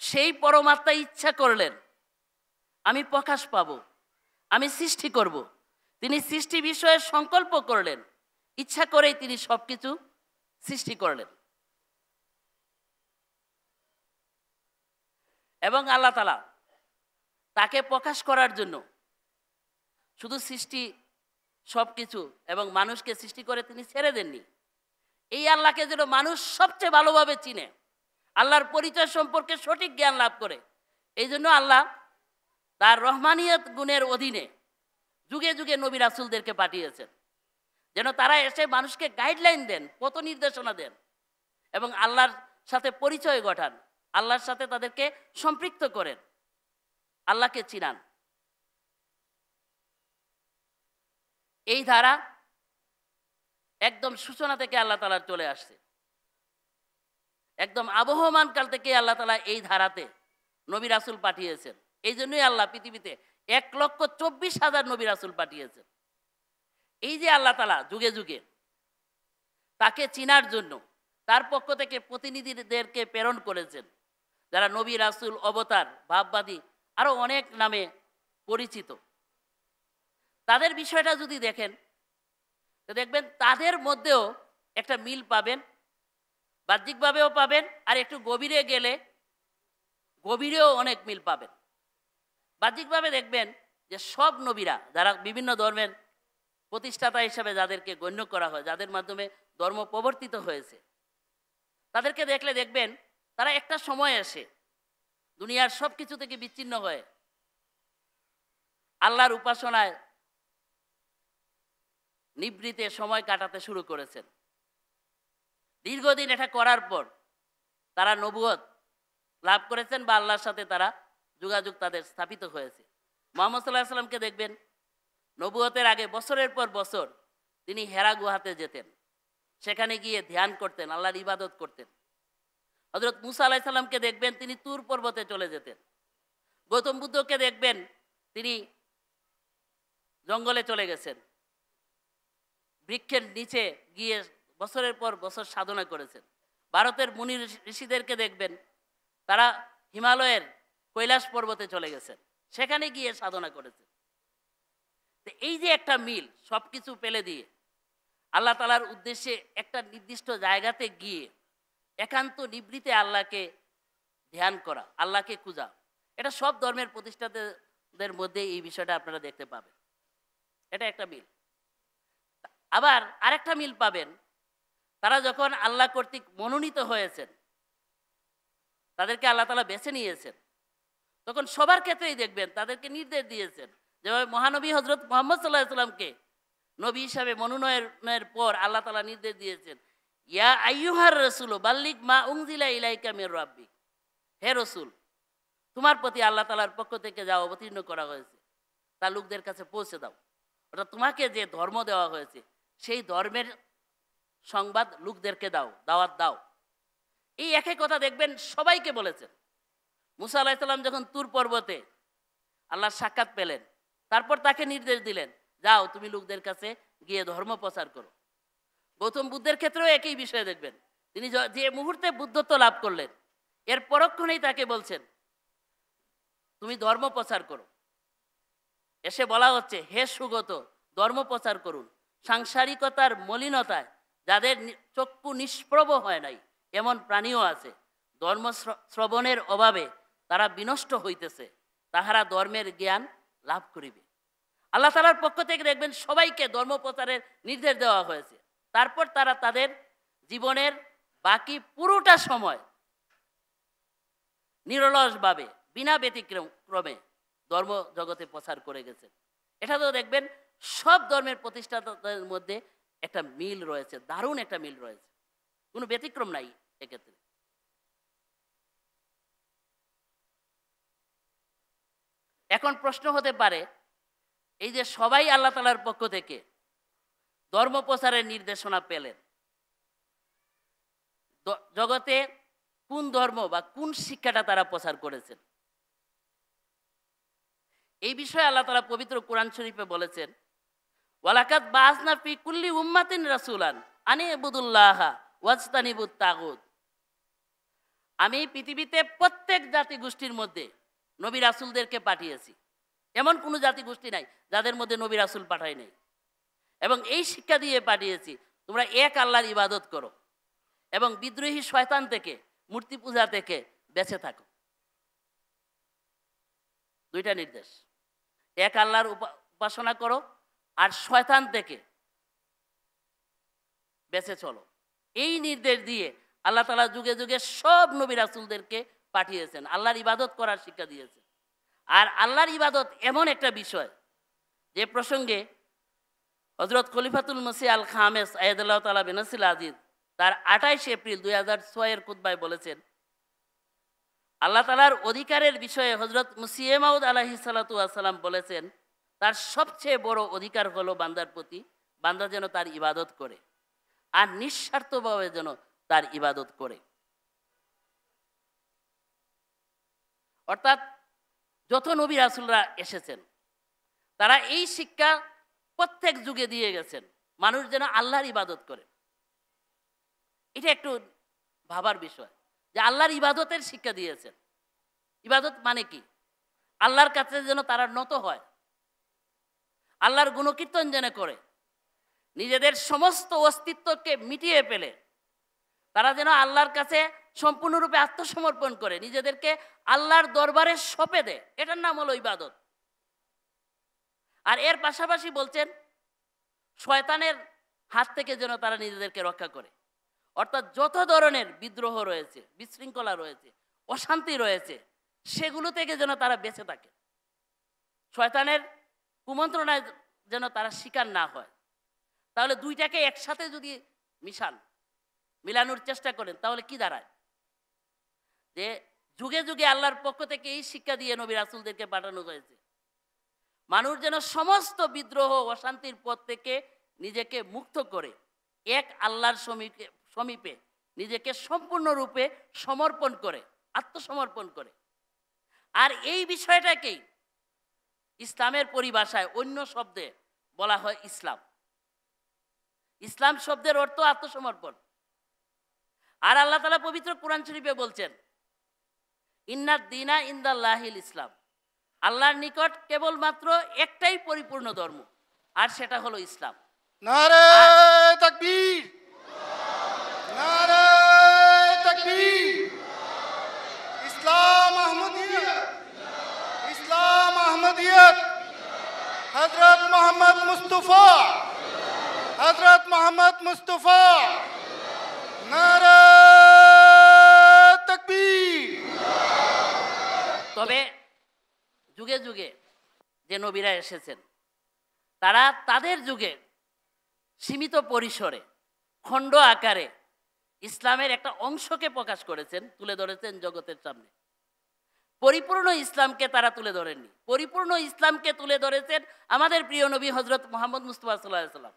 সেই পরমাত্মা ইচ্ছা করলেন আমি প্রকাশ পাব, আমি সৃষ্টি করব। তিনি সৃষ্টি বিষয়ে সংকল্প করলেন, ইচ্ছা করেই তিনি সবকিছু সৃষ্টি করলেন। এবং আল্লাহ তাআলা তাকে প্রকাশ করার জন্য শুধু সৃষ্টি সবকিছু এবং মানুষকে সৃষ্টি করে তিনি ছেড়ে দেননি। এই আল্লাহকে যেন মানুষ সবচেয়ে ভালোভাবে চিনে, আল্লাহর পরিচয় সম্পর্কে সঠিক জ্ঞান লাভ করে, এই জন্য আল্লাহ তার রহমানিয়ত গুণের অধীনে যুগে যুগে নবী রাসূলদেরকে পাঠিয়েছেন, যেন তারা এসে মানুষকে গাইডলাইন দেন, পথ নির্দেশনা দেন এবং আল্লাহর সাথে পরিচয় ঘটান, আল্লাহর সাথে তাদেরকে সম্পৃক্ত করেন, আল্লাহকে চিনান। এই ধারা একদম সূচনা থেকে আল্লাহ তাআলার চলে আসছে। একদম আবহমান কাল থেকে আল্লাহ তাআলা এই ধারাতে নবী রাসূল পাঠিয়েছেন। এই জন্যই আল্লাহ পৃথিবীতে 1,24,000 নবী রাসূল পাঠিয়েছেন। এই যে আল্লাহ তাআলা যুগে যুগে তাকে চিনার জন্য তার পক্ষ থেকে প্রতিনিধিদেরকে প্রেরণ করেছেন, যারা নবী রাসূল, অবতার, ভাববাদী, আরো অনেক নামে পরিচিত। তাদের বিষয়টা যদি দেখেন তো দেখবেন তাদের মধ্যেও একটা মিল পাবেন, বাহ্যিকভাবেও পাবেন, আর একটু গভীরে গেলে গভীরেও অনেক মিল পাবেন। বাহ্যিকভাবে দেখবেন যে সব নবীরা, যারা বিভিন্ন ধর্মের প্রতিষ্ঠাতা হিসাবে যাদেরকে গণ্য করা হয়, যাদের মাধ্যমে ধর্ম প্রবর্তিত হয়েছে, তাদেরকে দেখলে দেখবেন তারা একটা সময় আসে দুনিয়ার সব কিছু থেকে বিচ্ছিন্ন হয়ে আল্লাহর উপাসনায় নিবৃতে সময় কাটাতে শুরু করেছেন। দীর্ঘদিন এটা করার পর তারা নবুয়ত লাভ করেছেন বা আল্লাহর সাথে তারা যোগাযোগ তাদের স্থাপিত হয়েছে। মুহাম্মদ সাল্লাল্লাহু আলাইহি ওয়াসাল্লামকে দেখবেন নবুয়তের আগে বছরের পর বছর তিনি হেরা গুহাতে যেতেন, সেখানে গিয়ে ধ্যান করতেন, আল্লাহর ইবাদত করতেন। হযরত মুসা আলাইহিস সালামকে দেখবেন তিনি তুর পর্বতে চলে যেতেন। গৌতম বুদ্ধকে দেখবেন তিনি জঙ্গলে চলে গেছেন, বৃক্ষের নিচে গিয়ে বছরের পর বছর সাধনা করেছেন। ভারতের মুনি ঋষিদেরকে দেখবেন তারা হিমালয়ের কৈলাস পর্বতে চলে গেছেন, সেখানে গিয়ে সাধনা করেছেন। তো এই যে একটা মিল, সবকিছু ফেলে দিয়ে আল্লাহ তাআলার উদ্দেশ্যে একটা নির্দিষ্ট জায়গাতে গিয়ে একান্ত নিবৃতে আল্লাহকে ধ্যান করা, আল্লাহকে খুঁজা, এটা সব ধর্মের প্রতিষ্ঠাতাদের মধ্যে এই বিষয়টা আপনারা দেখতে পাবেন। এটা একটা মিল। আবার আরেকটা মিল পাবেন, তারা যখন আল্লাহ কর্তৃক মনোনীত হয়েছেন, তাদেরকে আল্লাহ তাআলা বেছে নিয়েছেন, তখন সবার ক্ষেত্রেই দেখবেন তাদেরকে নির্দেশ দিয়েছেন। যেভাবে মহানবী হযরত মুহাম্মদ সাল্লাল্লাহু আলাইহি ওয়াসাল্লামকে নবী হিসাবে মনোনয়নের পর আল্লাহ তাআলা নির্দেশ দিয়েছেন, ইয়া আইয়ুহার রাসূল বাল্লিগ মা উনজিলা ইলাইকা মির রাব্বিক, হে রাসূল তোমার প্রতি আল্লাহ তাআলার পক্ষ থেকে যা অবতীর্ণ করা হয়েছে তা লোকদের কাছে পৌঁছে দাও। অর্থাৎ তোমাকে যে ধর্ম দেওয়া হয়েছে সেই ধর্মের সংবাদ লোকদেরকে দাও, দাওয়াত দাও। এই একই কথা দেখবেন সবাইকে বলেছেন। মুসা আলাইহিস সালাম যখন তুর পর্বতে আল্লাহর সাক্ষাৎ পেলেন, তারপর তাকে নির্দেশ দিলেন, যাও তুমি লোকদের কাছে গিয়ে ধর্ম প্রচার করো। গৌতম বুদ্ধের ক্ষেত্রেও একই বিষয় দেখবেন, তিনি যে মুহূর্তে বুদ্ধত্ব লাভ করলেন, এর পরক্ষণেই তাকে বলছেন তুমি ধর্ম প্রচার করো। এসে বলা হচ্ছে, হে সুগত, ধর্ম প্রচার করুন। সাংসারিকতার মলিনতায় যাদের চক্ষু নিষ্প্রভ হয় নাই, এমন প্রাণীও আছে। ধর্ম শ্রবণের অভাবে তারা বিনষ্ট হইতেছে, তাহারা ধর্মের জ্ঞান লাভ করিবে। আল্লাহ তাআলার পক্ষ থেকে দেখবেন সবাইকে ধর্ম প্রচারের নির্দেশ দেওয়া হয়েছে। তারপর তারা তাদের জীবনের বাকি পুরোটা সময় নিরলসভাবে বিনা ব্যতিক্রমে ধর্ম জগতে প্রচার করে গেছেন। এটা তো দেখবেন সব ধর্মের প্রতিষ্ঠাতাদের মধ্যে একটা মিল রয়েছে, দারুণ একটা মিল রয়েছে, কোনো ব্যতিক্রম নাই এক্ষেত্রে। এখন প্রশ্ন হতে পারে, এই যে সবাই আল্লাহ তাআলার পক্ষ থেকে ধর্ম প্রচারের নির্দেশনা পেলেন, জগতে কোন ধর্ম বা কোন শিক্ষাটা তারা প্রচার করেছেন? এই বিষয়ে আল্লাহ তাআলা পবিত্র কোরআন শরীফে বলেছেন, ওয়ালাকাদ বাআসনা ফি কুল্লি উম্মাতিন রাসূলান আনি ইবুদুল্লাহা ওয়াজতানিবুত তাগুত। আমি পৃথিবীতে প্রত্যেক জাতি গোষ্ঠীর মধ্যে নবী রাসূলদেরকে পাঠিয়েছি। এমন কোনো জাতি গোষ্ঠী নাই যাদের মধ্যে নবী রাসূল পাঠাই নাই। এবং এই শিক্ষা দিয়ে পাঠিয়েছি, তোমরা এক আল্লাহর ইবাদত করো এবং বিদ্রোহী শয়তান থেকে, মূর্তি পূজা থেকে বেঁচে থাকো। দুইটা নির্দেশ, এক আল্লাহর উপাসনা করো আর শয়তান থেকে বেঁচে চলো। এই নির্দেশ দিয়ে আল্লাহ তাআলা যুগে যুগে সব নবী রাসূলদেরকে পাঠিয়েছেন, আল্লাহর ইবাদত করার শিক্ষা দিয়েছেন। আর আল্লাহর ইবাদত এমন একটা বিষয় যে প্রসঙ্গে হযরত খলিফাতুল মসিহ আল খামেস আয়াদুল্লাহ তাআলা বিনাসিল আজিজ তার 28 এপ্রিল 2006 খুতবায় বলেছেন, আল্লাহ তাআলার অধিকারের বিষয়ে হযরত মুসিহ মাউদ আলাইহিস সালাতু ওয়াস সালাম বলেছেন, তার সবচেয়ে বড় অধিকার হলো বান্দার প্রতি, বান্দা যেন তার ইবাদত করে আর নিঃস্বার্থভাবে যেন তার ইবাদত করে। অর্থাৎ যত নবী রাসূলরা এসেছেন তারা এই শিক্ষা প্রত্যেক যুগে দিয়ে গেছেন, মানুষ যেন আল্লাহর ইবাদত করে। এটা একটু ভাবার বিষয় যে আল্লাহর ইবাদতের শিক্ষা দিয়েছেন। ইবাদত মানে কি? আল্লাহর কাছে যেন তারা নত হয়, আল্লাহর গুণকীর্তন যেন করে, নিজেদের সমস্ত অস্তিত্বকে মিটিয়ে ফেলে তারা যেন আল্লাহর কাছে সম্পূর্ণরূপে আত্মসমর্পণ করে, নিজেদেরকে আল্লাহর দরবারে সঁপে দেয়। এটার নাম হলো ইবাদত। আর এর পাশাপাশি বলছেন, শয়তানের হাত থেকে যেন তারা নিজেদেরকে রক্ষা করে। অর্থাৎ যত ধরনের বিদ্রোহ রয়েছে, বিশৃঙ্খলা রয়েছে, অশান্তি রয়েছে, সেগুলো থেকে যেন তারা বেঁচে থাকে, শয়তানের কুমন্ত্রণায় যেন তারা শিকার না হয়। তাহলে দুইটাকে একসাথে যদি মিলানোর চেষ্টা করেন তাহলে কি দাঁড়ায়? যে যুগে যুগে আল্লাহর পক্ষ থেকে এই শিক্ষা দিয়ে নবী রাসূলদেরকে পাঠানো হয়েছে, মানুষ যেন সমস্ত বিদ্রোহ অশান্তির পথ থেকে নিজেকে মুক্ত করে এক আল্লাহর সমীপে নিজেকে সম্পূর্ণরূপে সমর্পণ করে, আত্মসমর্পণ করে। আর এই বিষয়টাকেই ইসলামের পরিভাষায় অন্য শব্দে বলা হয় ইসলাম। ইসলাম শব্দের অর্থ আত্মসমর্পণ। আর আল্লাহ তাআলা পবিত্র কোরআন শরীফে বলছেন, ইন্নাদ দীনা ইনদাল্লাহিল ইসলাম, আল্লাহর নিকট কেবলমাত্র একটাই পরিপূর্ণ ধর্ম, আর সেটা হলো ইসলাম। নারে তাকবীর, নারে তাকবীর। ইসলাম আহমদিয়ত, ইসলাম আহমদিয়ত। হযরত মোহাম্মদ মুস্তাফা, হযরত মোহাম্মদ মুস্তাফা। নারে তাকবীর। তবে যুগে যুগে যে নবীরা এসেছেন তারা তাদের যুগে সীমিত পরিসরে খণ্ড আকারে ইসলামের একটা অংশকে প্রকাশ করেছেন, তুলে ধরেছেন জগতের সামনে। পরিপূর্ণ ইসলামকে তারা তুলে ধরেননি। পরিপূর্ণ ইসলামকে তুলে ধরেছেন আমাদের প্রিয় নবী হযরত মুহাম্মদ মুস্তাফা সাল্লাল্লাহু আলাইহি ওয়াসাল্লাম।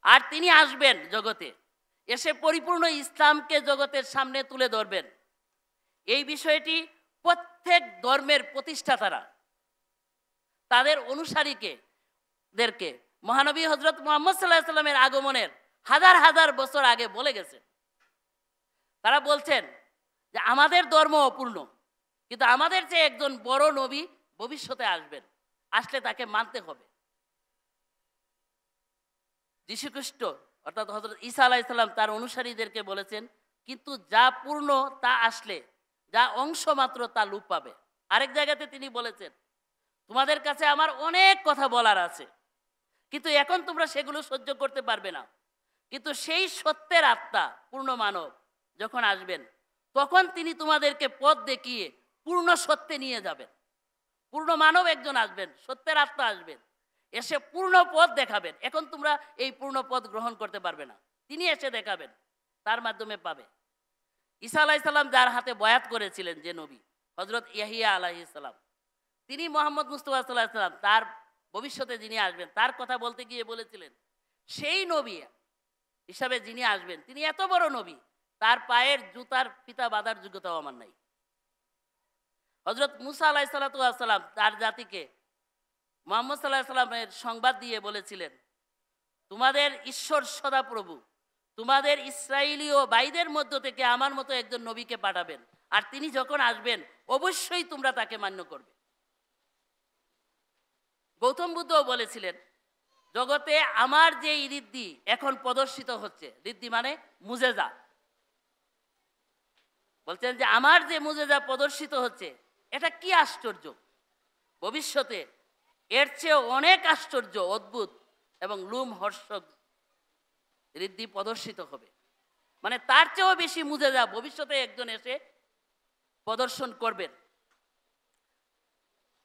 আর তিনি আসবেন জগতে, এসে পরিপূর্ণ ইসলামকে জগতের সামনে তুলে ধরবেন। এই বিষয়টি প্রত্যেক ধর্মের প্রতিষ্ঠাতারা তাদের অনুসারীদেরকে মহানবী হযরত মুহাম্মদ সাল্লাল্লাহু আলাইহি ওয়াসাল্লামের আগমনের হাজার হাজার বছর আগে বলে গেছেন। তারা বলছেন যে আমাদের ধর্ম অপূর্ণ, কিন্তু আমাদের যে একজন বড় নবী ভবিষ্যতে আসবেন, আসলে তাকে মানতে হবে। যীশুখ্রিস্ট অর্থাৎ হযরত ঈসা আলাইহিস সালাম তার অনুসারীদেরকে বলেছেন, কিন্তু যা পূর্ণ তা আসলে যা অংশ মাত্র তা লোপ পাবে। আরেক জায়গাতে তিনি বলেছেন, তোমাদের কাছে আমার অনেক কথা বলার আছে, কিন্তু এখন তোমরা সেগুলো সহ্য করতে পারবে না। কিন্তু সেই সত্যের আত্মা পূর্ণ মানব যখন আসবেন, তখন তিনি তোমাদেরকে পথ দেখিয়ে পূর্ণ সত্যে নিয়ে যাবেন। পূর্ণ মানব একজন আসবেন, সত্যের আত্মা আসবেন, এসে পূর্ণ পথ দেখাবেন। এখন তোমরা এই পূর্ণ পথ গ্রহণ করতে পারবে না, তিনি এসে দেখাবেন, তার মাধ্যমে পাবে। ঈসা আলাইহিস সালাম যার হাতে বয়াত করেছিলেন যে নবী হযরত ইয়াহিয়া আলাইহিস সালাম, তিনি মুহাম্মদ মুস্তাফা সাল্লাল্লাহু আলাইহি সাল্লাম তার ভবিষ্যতে যিনি আসবেন তার কথা বলতে গিয়ে বলেছিলেন, সেই নবী হিসাবে যিনি আসবেন তিনি এত বড় নবী, তার পায়ের জুতার ফিতা বাঁধার যোগ্যতাও আমার নাই। হযরত মুসা আলাইহিস সালাতু ওয়াস সালাম তার জাতিকে মুহাম্মদ সাল্লাল্লাহু আলাইহি সাল্লামের সংবাদ দিয়ে বলেছিলেন, তোমাদের ঈশ্বর সদাপ্রভু তোমাদের ইসরায়েলীয় ভাইদের মধ্য থেকে আমার মতো একজন নবীকে পাঠাবেন, আর তিনি যখন আসবেন অবশ্যই তোমরা তাকে মান্য করবে। গৌতম বুদ্ধও বলেছিলেন, জগতে আমার যে ঋদ্ধি এখন প্রদর্শিত হচ্ছে, ঋদ্ধি মানে মুজেজা, বলছেন যে আমার যে মুজেজা প্রদর্শিত হচ্ছে এটা কি আশ্চর্য, ভবিষ্যতে এর চেয়ে অনেক আশ্চর্য, অদ্ভুত এবং লোমহর্ষক ঋদ্ধি প্রদর্শিত হবে। মানে তার চেয়েও বেশি মুজেজা ভবিষ্যতে একজন এসে প্রদর্শন করবেন।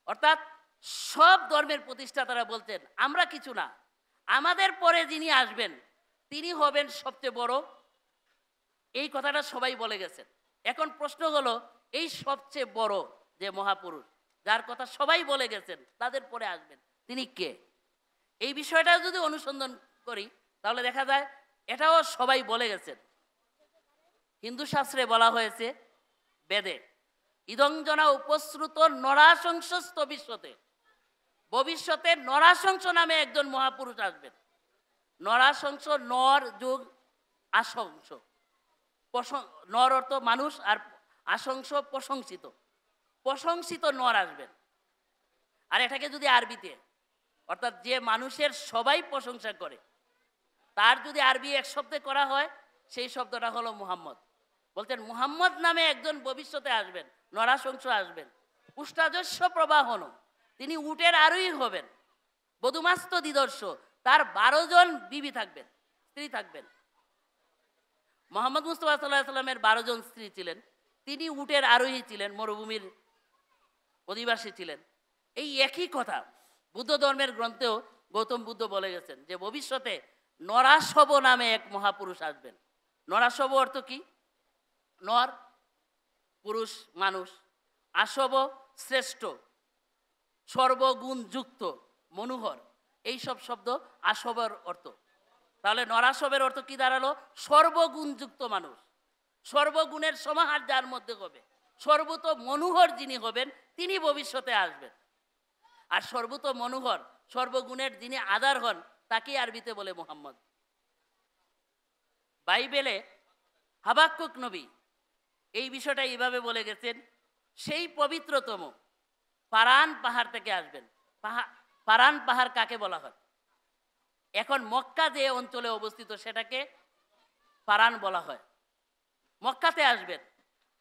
অর্থাৎ সব ধর্মের প্রতিষ্ঠাতারা বলতেন, আমরা কিছু না, আমাদের পরে যিনি আসবেন তিনি হবেন সবচেয়ে বড়। এই কথাটা সবাই বলে গেছেন। এখন প্রশ্ন হলো, এই সবচেয়ে বড় যে মহাপুরুষ যার কথা সবাই বলে গেছেন তাদের পরে আসবেন তিনি কে? এই বিষয়টা যদি অনুসন্ধান করি তাহলে দেখা যায় এটাও সবাই বলে গেছেন। হিন্দু শাস্ত্রে বলা হয়েছে, বেদে, ইদংজনা উপশ্রুত নরাশংসস্ত বিশ্বতে, ভবিষ্যতে নরাশংস নামে একজন মহাপুরুষ আসবেন। নরাশংস নর যোগ আশংস, নর অর্থ মানুষ আর আশংস প্রশংসিত, প্রশংসিত নর আসবেন। আর এটাকে যদি আরবিতে, অর্থাৎ যে মানুষের সবাই প্রশংসা করে, তার যদি আরবি এক শব্দে করা হয় সেই শব্দটা হলো মুহাম্মদ। বলতেন মুহাম্মদ নামে একজন ভবিষ্যতে আসবেন, নরাশংস আসবেন, উষ্টাজস্য প্রবাহন, তিনি উটের আরোহী হবেন, বধুমাস্ত দিদর্শ, তার 12 জন বিবি থাকবেন, স্ত্রী থাকবেন। মুহাম্মদ মুস্তাফা সাল্লাল্লাহু আলাইহি সাল্লামের 12 জন স্ত্রী ছিলেন, তিনি উটের আরোহী ছিলেন, মরুভূমির অধিবাসী ছিলেন। এই একই কথা বুদ্ধ ধর্মের গ্রন্থেও গৌতম বুদ্ধ বলে গেছেন যে ভবিষ্যতে নরাশব নামে এক মহাপুরুষ আসবেন। নরাশব অর্থ কি? নর পুরুষ মানুষ, আসব শ্রেষ্ঠ, সর্বগুণ যুক্ত, মনোহর, এই সব শব্দ আসবের অর্থ। তাহলে নরাশবের অর্থ কি দাঁড়ালো? সর্বগুণযুক্ত মানুষ, সর্বগুণের সমাহার যার মধ্যে হবে, সর্বত মনোহর যিনি হবেন তিনি ভবিষ্যতে আসবেন। আর সর্বত মনোহর, সর্বগুণের যিনি আধার হন তাকে আরবিতে বলে মুহাম্মদ। বাইবেলে হাবাক্কুক নবী এই বিষয়টা এইভাবে বলে গেছেন, সেই পবিত্রতম পারান পাহাড় থেকে আসবেন। পারান পাহাড় কাকে বলা হয়? এখন মক্কা যে অঞ্চলে অবস্থিত সেটাকে পারান বলা হয়। মক্কাতে আসবেন,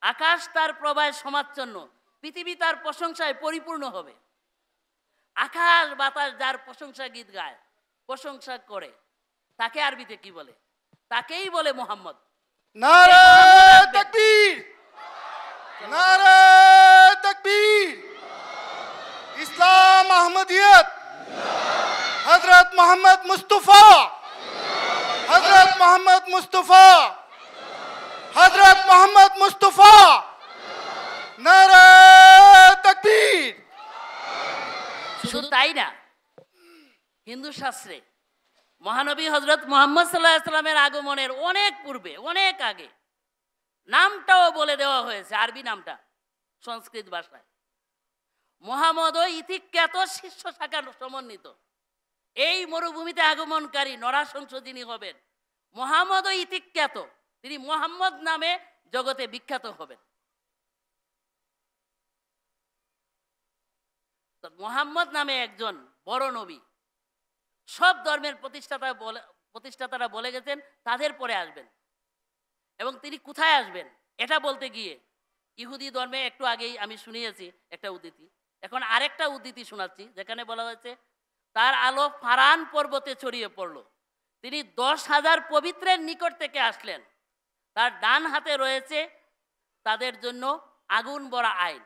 আকাশ তার প্রবাহে সমাচ্ছন্ন, পৃথিবী তার প্রশংসায় পরিপূর্ণ হবে। আকাশ বাতাস যার প্রশংসা গীত গায়, প্রশংসা করে, তাকে আরবিতে কি বলে? তাকেই বলে মুহাম্মদ। নারে তাকবীর, নারে তাকবীর, ইসলাম আহমদিয়ত, হযরত মোহাম্মদ মুস্তাফা, হযরত মোহাম্মদ মুস্তাফা, হযরত মোহাম্মদ মুস্তাফা, নারে তাকবীর। শুধু তাই না, হিন্দু শাস্ত্রে মহানবী হযরত মুহাম্মদ সাল্লাল্লাহু আলাইহি সাল্লামের আগমনের অনেক পূর্বে, অনেক আগে নামটাও বলে দেওয়া হয়েছে, আরবি নামটা সংস্কৃত ভাষায়। মুহাম্মদ ও ইতিখ্যাত শীর্ষ শাখার সমন্বিত এই মরুভূমিতে আগমনকারী নরাশংস যিনি হবেন, মুহাম্মদ ও ইতিখ্যাত, তিনি মুহাম্মদ নামে জগতে বিখ্যাত হবেন। তো মোহাম্মদ নামে একজন বড় নবী, সব ধর্মের প্রতিষ্ঠাতারা বলে গেছেন তাদের পরে আসবেন। এবং তিনি কোথায় আসবেন এটা বলতে গিয়ে ইহুদি ধর্মে একটু আগেই আমি শুনিয়েছি একটা উদ্ধৃতি, এখন আরেকটা উদ্ধৃতি শোনাচ্ছি, যেখানে বলা হয়েছে তার আলো ফারান পর্বতে ছড়িয়ে পড়ল, তিনি 10,000 পবিত্রের নিকট থেকে আসলেন, তার ডান হাতে রয়েছে তাদের জন্য আগুন ভরা আইন।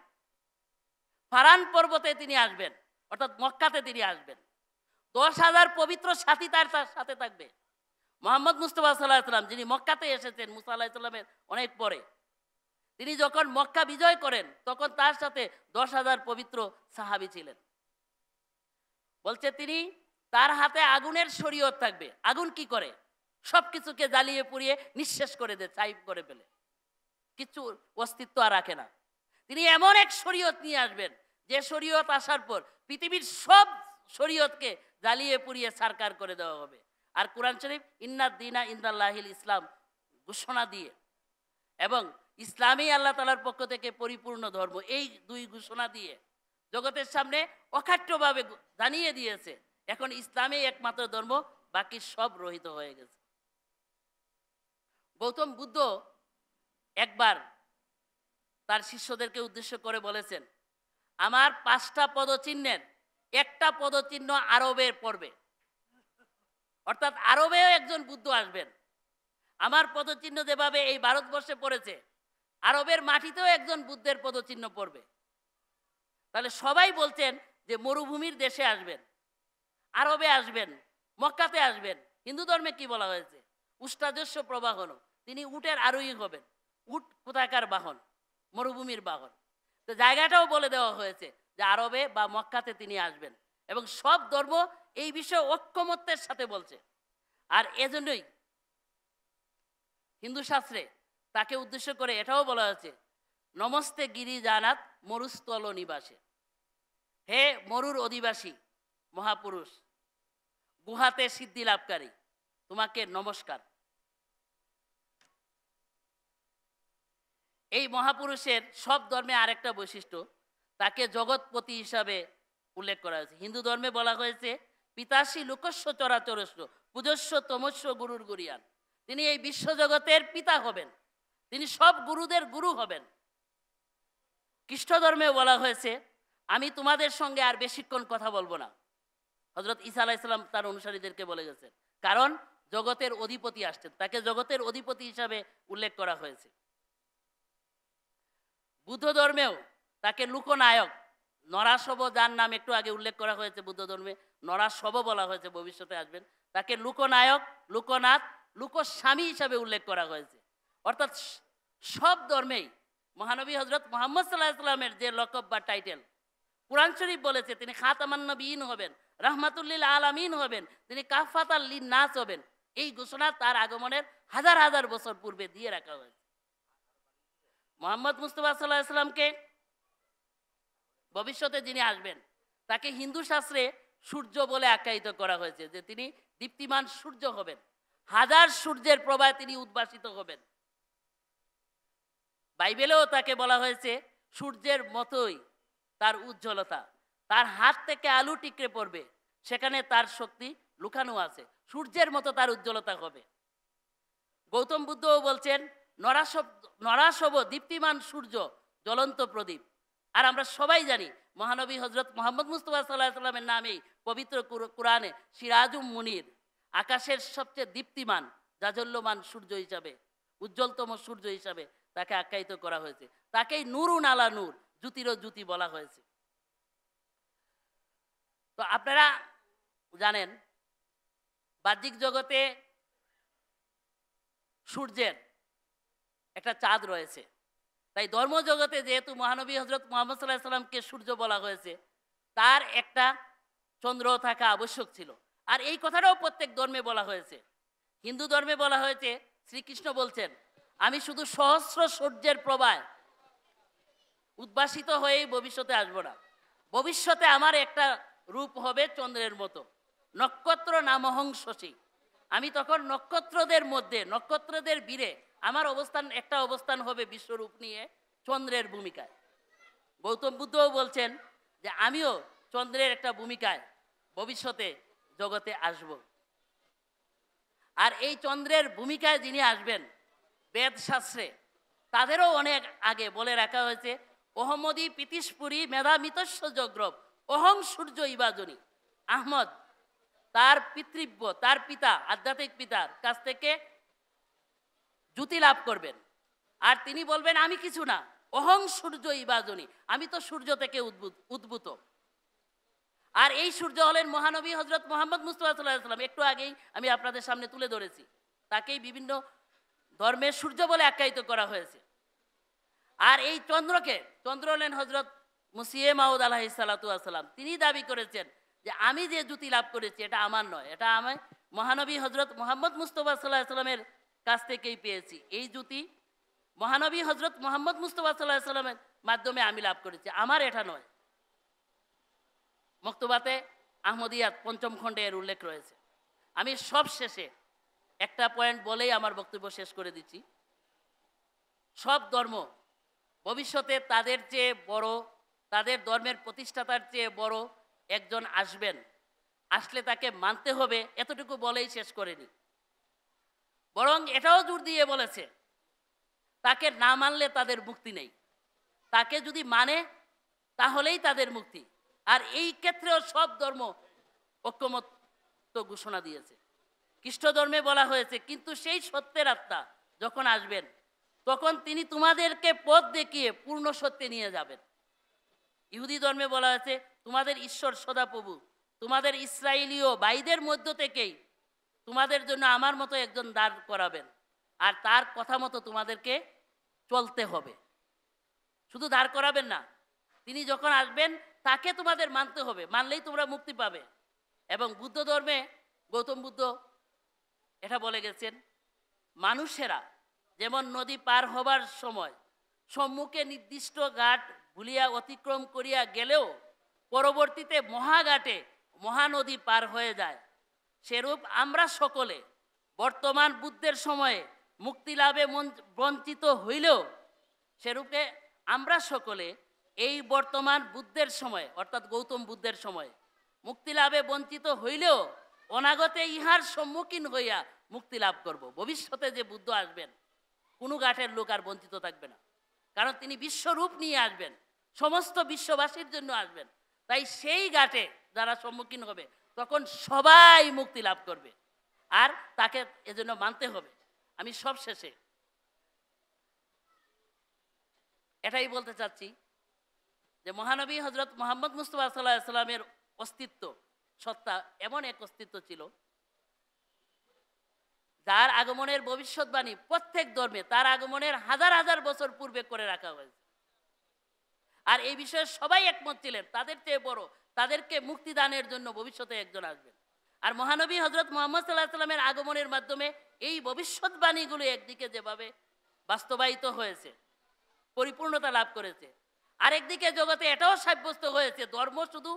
ফারান পর্বতে তিনি আসবেন, অর্থাৎ মক্কাতে তিনি আসবেন, 10,000 পবিত্র সাথী তার সাথে থাকবে। মোহাম্মদ মুস্তাফা সাল্লাল্লাহু আলাইহি সাল্লাম যিনি মক্কাতে এসেছেন মুসা আলাইহিস সালামের অনেক পরে, তিনি যখন মক্কা বিজয় করেন তখন তার সাথে 10,000 পবিত্র সাহাবী ছিলেন। বলছে তিনি তার হাতে আগুনের শরীয়ত থাকবে। আগুন কি করে? সবকিছুকে জ্বালিয়ে পুড়িয়ে নিঃশেষ করে দেয়, ছাই করে ফেলে, কিছু অস্তিত্ব আর রাখে না। তিনি এমন এক শরীয়ত নিয়ে আসবেন যে শরীয়ত আসার পর পৃথিবীর সব শরীয়তকে জ্বালিয়ে পুড়িয়ে সারকার করে দেওয়া হবে। আর কোরআন শরীফ ইন্নাদ দীনা ইনদাল্লাহিল ইসলাম ঘোষণা দিয়ে এবং ইসলামই আল্লাহ তাআলার পক্ষ থেকে পরিপূর্ণ ধর্ম, এই দুই ঘোষণা দিয়ে জগতের সামনে অকাট্যভাবে জানিয়ে দিয়েছে এখন ইসলামই একমাত্র ধর্ম, বাকি সব রহিত হয়ে গেছে। গৌতম বুদ্ধ একবার তার শিষ্যদেরকে উদ্দেশ্য করে বলেছেন, আমার 5টা পদচিহ্নের একটা পদচিহ্ন আরবে পড়বে, অর্থাৎ আরবেও একজন বুদ্ধ আসবেন। আমার পদচিহ্ন যেভাবে এই ভারতবর্ষে পড়েছে, আরবের মাটিতেও একজন বুদ্ধের পদচিহ্ন পড়বে। তাহলে সবাই বলছেন যে মরুভূমির দেশে আসবেন, আরবে আসবেন, মক্কাতে আসবেন। হিন্দু ধর্মে কি বলা হয়েছে? উষ্টাদস্য প্রবাহন, তিনি উটের আরোহী হবেন। উট কোথাকার বাহন? মরুভূমির বাহন। তো জায়গাটাও বলে দেওয়া হয়েছে যে আরবে বা মক্কাতে তিনি আসবেন, এবং সব ধর্ম এই বিষয়ে ঐক্যমত্যের সাথে বলছে। আর এজন্যই হিন্দু শাস্ত্রে তাকে উদ্দেশ্য করে এটাও বলা হয়েছে, নমস্তে গিরি জানাত মরুস্থল নিবাসে, হে মরুর অধিবাসী মহাপুরুষ, গুহাতে সিদ্ধি লাভকারী, তোমাকে নমস্কার। এই মহাপুরুষের সব ধর্মে আরেকটা বৈশিষ্ট্য, তাকে জগৎপতি হিসাবে উল্লেখ করা হয়েছে। হিন্দু ধর্মে বলা হয়েছে পিতাশ্রী লোকস্য চরাচরস্য পূজস্য তমস্য গুরুর গুরিয়ান, তিনি এই বিশ্বজগতের পিতা হবেন, তিনি সব গুরুদের গুরু হবেন। খ্রিস্ট ধর্মে বলা হয়েছে আমি তোমাদের সঙ্গে আর বেশিক্ষণ কথা বলবো না, হযরত ঈসা আলাইহিস সালাম তার অনুসারীদেরকে বলে গেছেন, কারণ জগতের অধিপতি আসছেন, তাকে জগতের অধিপতি হিসাবে উল্লেখ করা হয়েছে। বুদ্ধ ধর্মেও তাকে লোকনায়ক নরাশব, যার নাম একটু আগে উল্লেখ করা হয়েছে, বুদ্ধ ধর্মে নরাশব বলা হয়েছে, ভবিষ্যতে আসবেন, তাকে লোকনায়ক, লোকনাথ, লোকস্বামী হিসাবে উল্লেখ করা হয়েছে। অর্থাৎ সব ধর্মেই মহানবী হযরত মুহাম্মদ সাল্লাল্লাহু আলাইহি ওয়াসাল্লামের যে লকব বা টাইটেল, কুরআন শরীফ বলেছে তিনি খাতামান নবিয়িন হবেন, রাহমাতুল লিল আলামিন হবেন, তিনি কাফাতাল লিন নাস হবেন, এই ঘোষণা তার আগমনের হাজার হাজার বছর পূর্বে দিয়ে রাখা হয়েছে। মোহাম্মদ মুস্তাফা সাল্লাল্লাহু আলাইহি ওয়াসাল্লামকে ভবিষ্যতে যিনি আসবেন তাকে হিন্দু শাস্ত্রে সূর্য বলে আখ্যায়িত করা হয়েছে, যে তিনি দীপ্তিমান সূর্য হবেন, হাজার সূর্যের প্রভায় তিনি উদ্ভাসিত হবেন। বাইবেলেও তাকে বলা হয়েছে সূর্যের মতোই তার উজ্জ্বলতা, তার হাত থেকে আলু টিকরে পড়বে, সেখানে তার শক্তি লুকানো আছে, সূর্যের মতো তার উজ্জ্বলতা হবে। গৌতম বুদ্ধও বলছেন নরাশব দীপ্তিমান সূর্য, জ্বলন্ত প্রদীপ। আর আমরা সবাই জানি মহানবী হযরত মুহাম্মদ মুস্তাফা সাল্লাল্লাহু আলাইহি ওয়াসাল্লামের নামেই পবিত্র কোরআনে সিরাজুম মুনির, আকাশের সবচেয়ে দীপ্তিমান জাজল্যমান সূর্য হিসাবে, উজ্জ্বলতম সূর্য হিসাবে তাকে আখ্যায়িত করা হয়েছে। তাকেই নূরুন আলা নূর, জ্যোতিরও জ্যোতি বলা হয়েছে। তো আপনারা জানেন বাহ্যিক জগতে সূর্যের একটা চাঁদ রয়েছে, তাই ধর্মজগতে যেহেতু মহানবী হযরত মুহাম্মদ সাল্লাল্লাহু আলাইহি ওয়াসাল্লামকে সূর্য বলা হয়েছে, তার একটা চন্দ্র থাকা আবশ্যক ছিল। আর এই কথাটাও প্রত্যেক ধর্মে বলা হয়েছে। হিন্দু ধর্মে বলা হয়েছে, শ্রীকৃষ্ণ বলছেন আমি শুধু সহস্র সূর্যের প্রভায় উদ্ভাসিত হয়েই ভবিষ্যতে আসবো না, ভবিষ্যতে আমার একটা রূপ হবে চন্দ্রের মতো, নক্ষত্র নামহং শশী, আমি তখন নক্ষত্রদের মধ্যে, নক্ষত্রদের বীরে আমার অবস্থান, একটা অবস্থান হবে বিশ্বরূপ নিয়ে চন্দ্রের ভূমিকায়। গৌতম বুদ্ধও বলছেন যে আমিও চন্দ্রের একটা ভূমিকায় ভবিষ্যতে জগতে আসব। আর এই চন্দ্রের ভূমিকায় যিনি আসবেন বেদ শাস্ত্রে তাদেরও অনেক আগে বলে রাখা হয়েছে, অহমদি পিতিশপুরী মেধা মিতস্য জগ্রব অহং সূর্য ইবাজনী। আহমদ তার পিতৃব্য, তার পিতা, আধ্যাত্মিক পিতার কাছ থেকে জ্যোতি লাভ করবেন। আর তিনি বলবেন আমি কিছু না, অহং সূর্য ইবাজনী, আমি তো সূর্য থেকে উদ্ভূত। আর এই সূর্য হলেন মহানবী হজরত মোহাম্মদ মুস্তাফা সাল্লাল্লাহু আলাইহি ওয়াসাল্লাম। একটু আগেই আমি আপনাদের সামনে তুলে ধরেছি, তাকেই বিভিন্ন ধর্মের সূর্য বলে আখ্যায়িত করা হয়েছে। আর এই চন্দ্র হলেন হজরত মুসিয়ে মাউদ আলাইহিস সালাতু ওয়াস সালাম। তিনি দাবি করেছেন যে আমি যে জ্যোতি লাভ করেছি এটা আমার নয়, এটা আমি মহানবী হজরত মোহাম্মদ মুস্তাফা সাল্লাল্লাহু আলাইহি ওয়াসাল্লামের কাছ থেকেই পেয়েছি। এই জ্যোতি মহানবী হজরত মোহাম্মদ মুস্তাফা সাল্লাল্লাহু আলাইহি ওয়াসাল্লামের মাধ্যমে আমি লাভ করেছি, আমার এটা নয়। মক্তবাতে আহমদিয়াত পঞ্চম খণ্ডে এর উল্লেখ রয়েছে। আমি সব শেষে একটা পয়েন্ট বলেই আমার বক্তব্য শেষ করে দিচ্ছি। সব ধর্ম ভবিষ্যতে তাদের চেয়ে বড়, তাদের ধর্মের প্রতিষ্ঠাতার চেয়ে বড় একজন আসবেন, আসলে তাকে মানতে হবে, এতটুকু বলেই শেষ করেনি। বরং এটাও জোর দিয়ে বলেছে তাকে না মানলে তাদের মুক্তি নেই, তাকে যদি মানে তাহলেই তাদের মুক্তি। আর এই ক্ষেত্রেও সব ধর্ম ঐক্যমত্য ঘোষণা দিয়েছে। খ্রিস্ট ধর্মে বলা হয়েছে কিন্তু সেই সত্যের আত্মা যখন আসবেন তখন তিনি তোমাদেরকে পথ দেখিয়ে পূর্ণ সত্যে নিয়ে যাবেন। ইহুদি ধর্মে বলা হয়েছে তোমাদের ঈশ্বর সদাপ্রভু, তোমাদের ইসরায়েলীয় ভাইদের মধ্য থেকেই তোমাদের জন্য আমার মতো একজন দাঁড় করাবেন, আর তার কথা মতো তোমাদেরকে চলতে হবে। শুধু দাঁড় করাবেন না, তিনি যখন আসবেন তাকে তোমাদের মানতে হবে, মানলেই তোমরা মুক্তি পাবে। এবং বুদ্ধ ধর্মে গৌতম বুদ্ধ এটা বলে গেছেন, মানুষেরা যেমন নদী পার হবার সময় সম্মুখে নির্দিষ্ট ঘাট ভুলিয়া অতিক্রম করিয়া গেলেও পরবর্তীতে মহাঘাটে মহানদী পার হয়ে যায়, সেরূপ আমরা সকলে বর্তমান বুদ্ধের সময়ে মুক্তি লাভে বঞ্চিত হইলেও সেরূপে আমরা সকলে এই বর্তমান বুদ্ধের সময় অর্থাৎ গৌতম বুদ্ধের সময় মুক্তি লাভে বঞ্চিত হইলেও অনাগতে ইহার সম্মুখীন হইয়া মুক্তি লাভ করব। ভবিষ্যতে যে বুদ্ধ আসবেন কোনো ঘাটের লোক আর বঞ্চিত থাকবে না, কারণ তিনি বিশ্বরূপ নিয়ে আসবেন, সমস্ত বিশ্ববাসীর জন্য আসবেন। তাই সেই ঘাটে যারা সম্মুখীন হবে তখন সবাই মুক্তি লাভ করবে, আর তাকে এজন্য মানতে হবে। আমি সব শেষে এটাই বলতে চাচ্ছি যে মহানবী হজরত মোহাম্মদ মুস্তাফা সাল্লাল্লাহু আলাইহি ওয়াসাল্লামের অস্তিত্ব সত্তা এমন এক অস্তিত্ব ছিল যার আগমনের ভবিষ্যৎবাণী প্রত্যেক ধর্মে তার আগমনের হাজার হাজার বছর পূর্বে করে রাখা হয়েছে। আর এই বিষয়ে সবাই একমত ছিলেন, তাদের চেয়ে বড়, তাদেরকে মুক্তিদানের জন্য ভবিষ্যতে একজন আসবেন। আর মহানবী হজরত মুহাম্মদ সাল্লাল্লাহু আলাইহি ওয়াসাল্লামের আগমনের মাধ্যমে এই ভবিষ্যৎবাণীগুলো একদিকে যেভাবে বাস্তবায়িত হয়েছে, পরিপূর্ণতা লাভ করেছে, আরেকদিকে জগতে এটাও সাব্যস্ত হয়েছে ধর্ম শুধু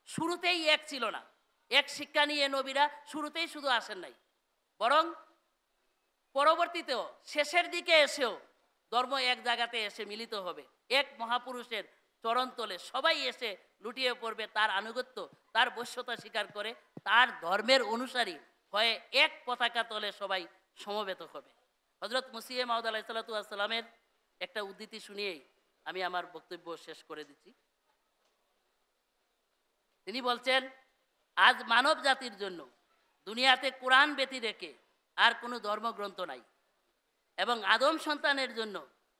শুরুতেই এক ছিল না, এক শিক্ষা নিয়ে নবীরা শুরুতেই শুধু আসেন নাই, বরং পরবর্তীতেও শেষের দিকে এসেও ধর্ম এক জায়গাতে এসে মিলিত হবে, এক মহাপুরুষের চরণতলে সবাই এসে লুটিয়ে পড়বে, তার আনুগত্য, তার বশ্যতা স্বীকার করে তার ধর্মের অনুসারী হয়ে এক পতাকা তলে সবাই সমবেত হবে। হজরত মুসিয়ে মাউদ আলাইহিস সালাতু ওয়াস সালামের একটা উদ্ধৃতি শুনিয়েই আমি আমার বক্তব্য শেষ করে দিচ্ছি। তিনি বলছেন, আজ মানব জাতির জন্য দুনিয়াতে কোরআন ব্যতি রেখে আর কোনো ধর্মগ্রন্থ নাই, এবং আদম সন্তানের জন্য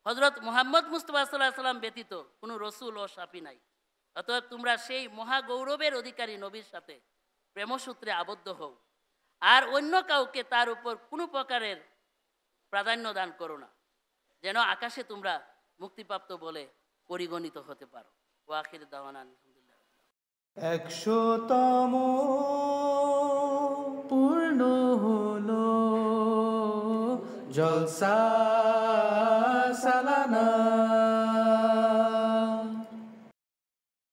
হজরত মুহাম্মদ মুস্তাফা সাল্লাল্লাহু আলাইহি ওয়াসাল্লাম ব্যতীত কোনো রসুল ও সাফি নাই। অতএব তোমরা সেই মহাগৌরবের অধিকারী নবীর সাথে প্রেমসূত্রে আবদ্ধ হও, আর অন্য কাউকে তার উপর কোনো প্রকারের প্রাধান্য দান করো না, যেন আকাশে তোমরা মুক্তিপ্রাপ্ত বলে পরিগণিত হতে পারো। ওয়া আখির দাওয়ানা আলহামদুলিল্লাহ। 100তম পূর্ণ হলো জলসা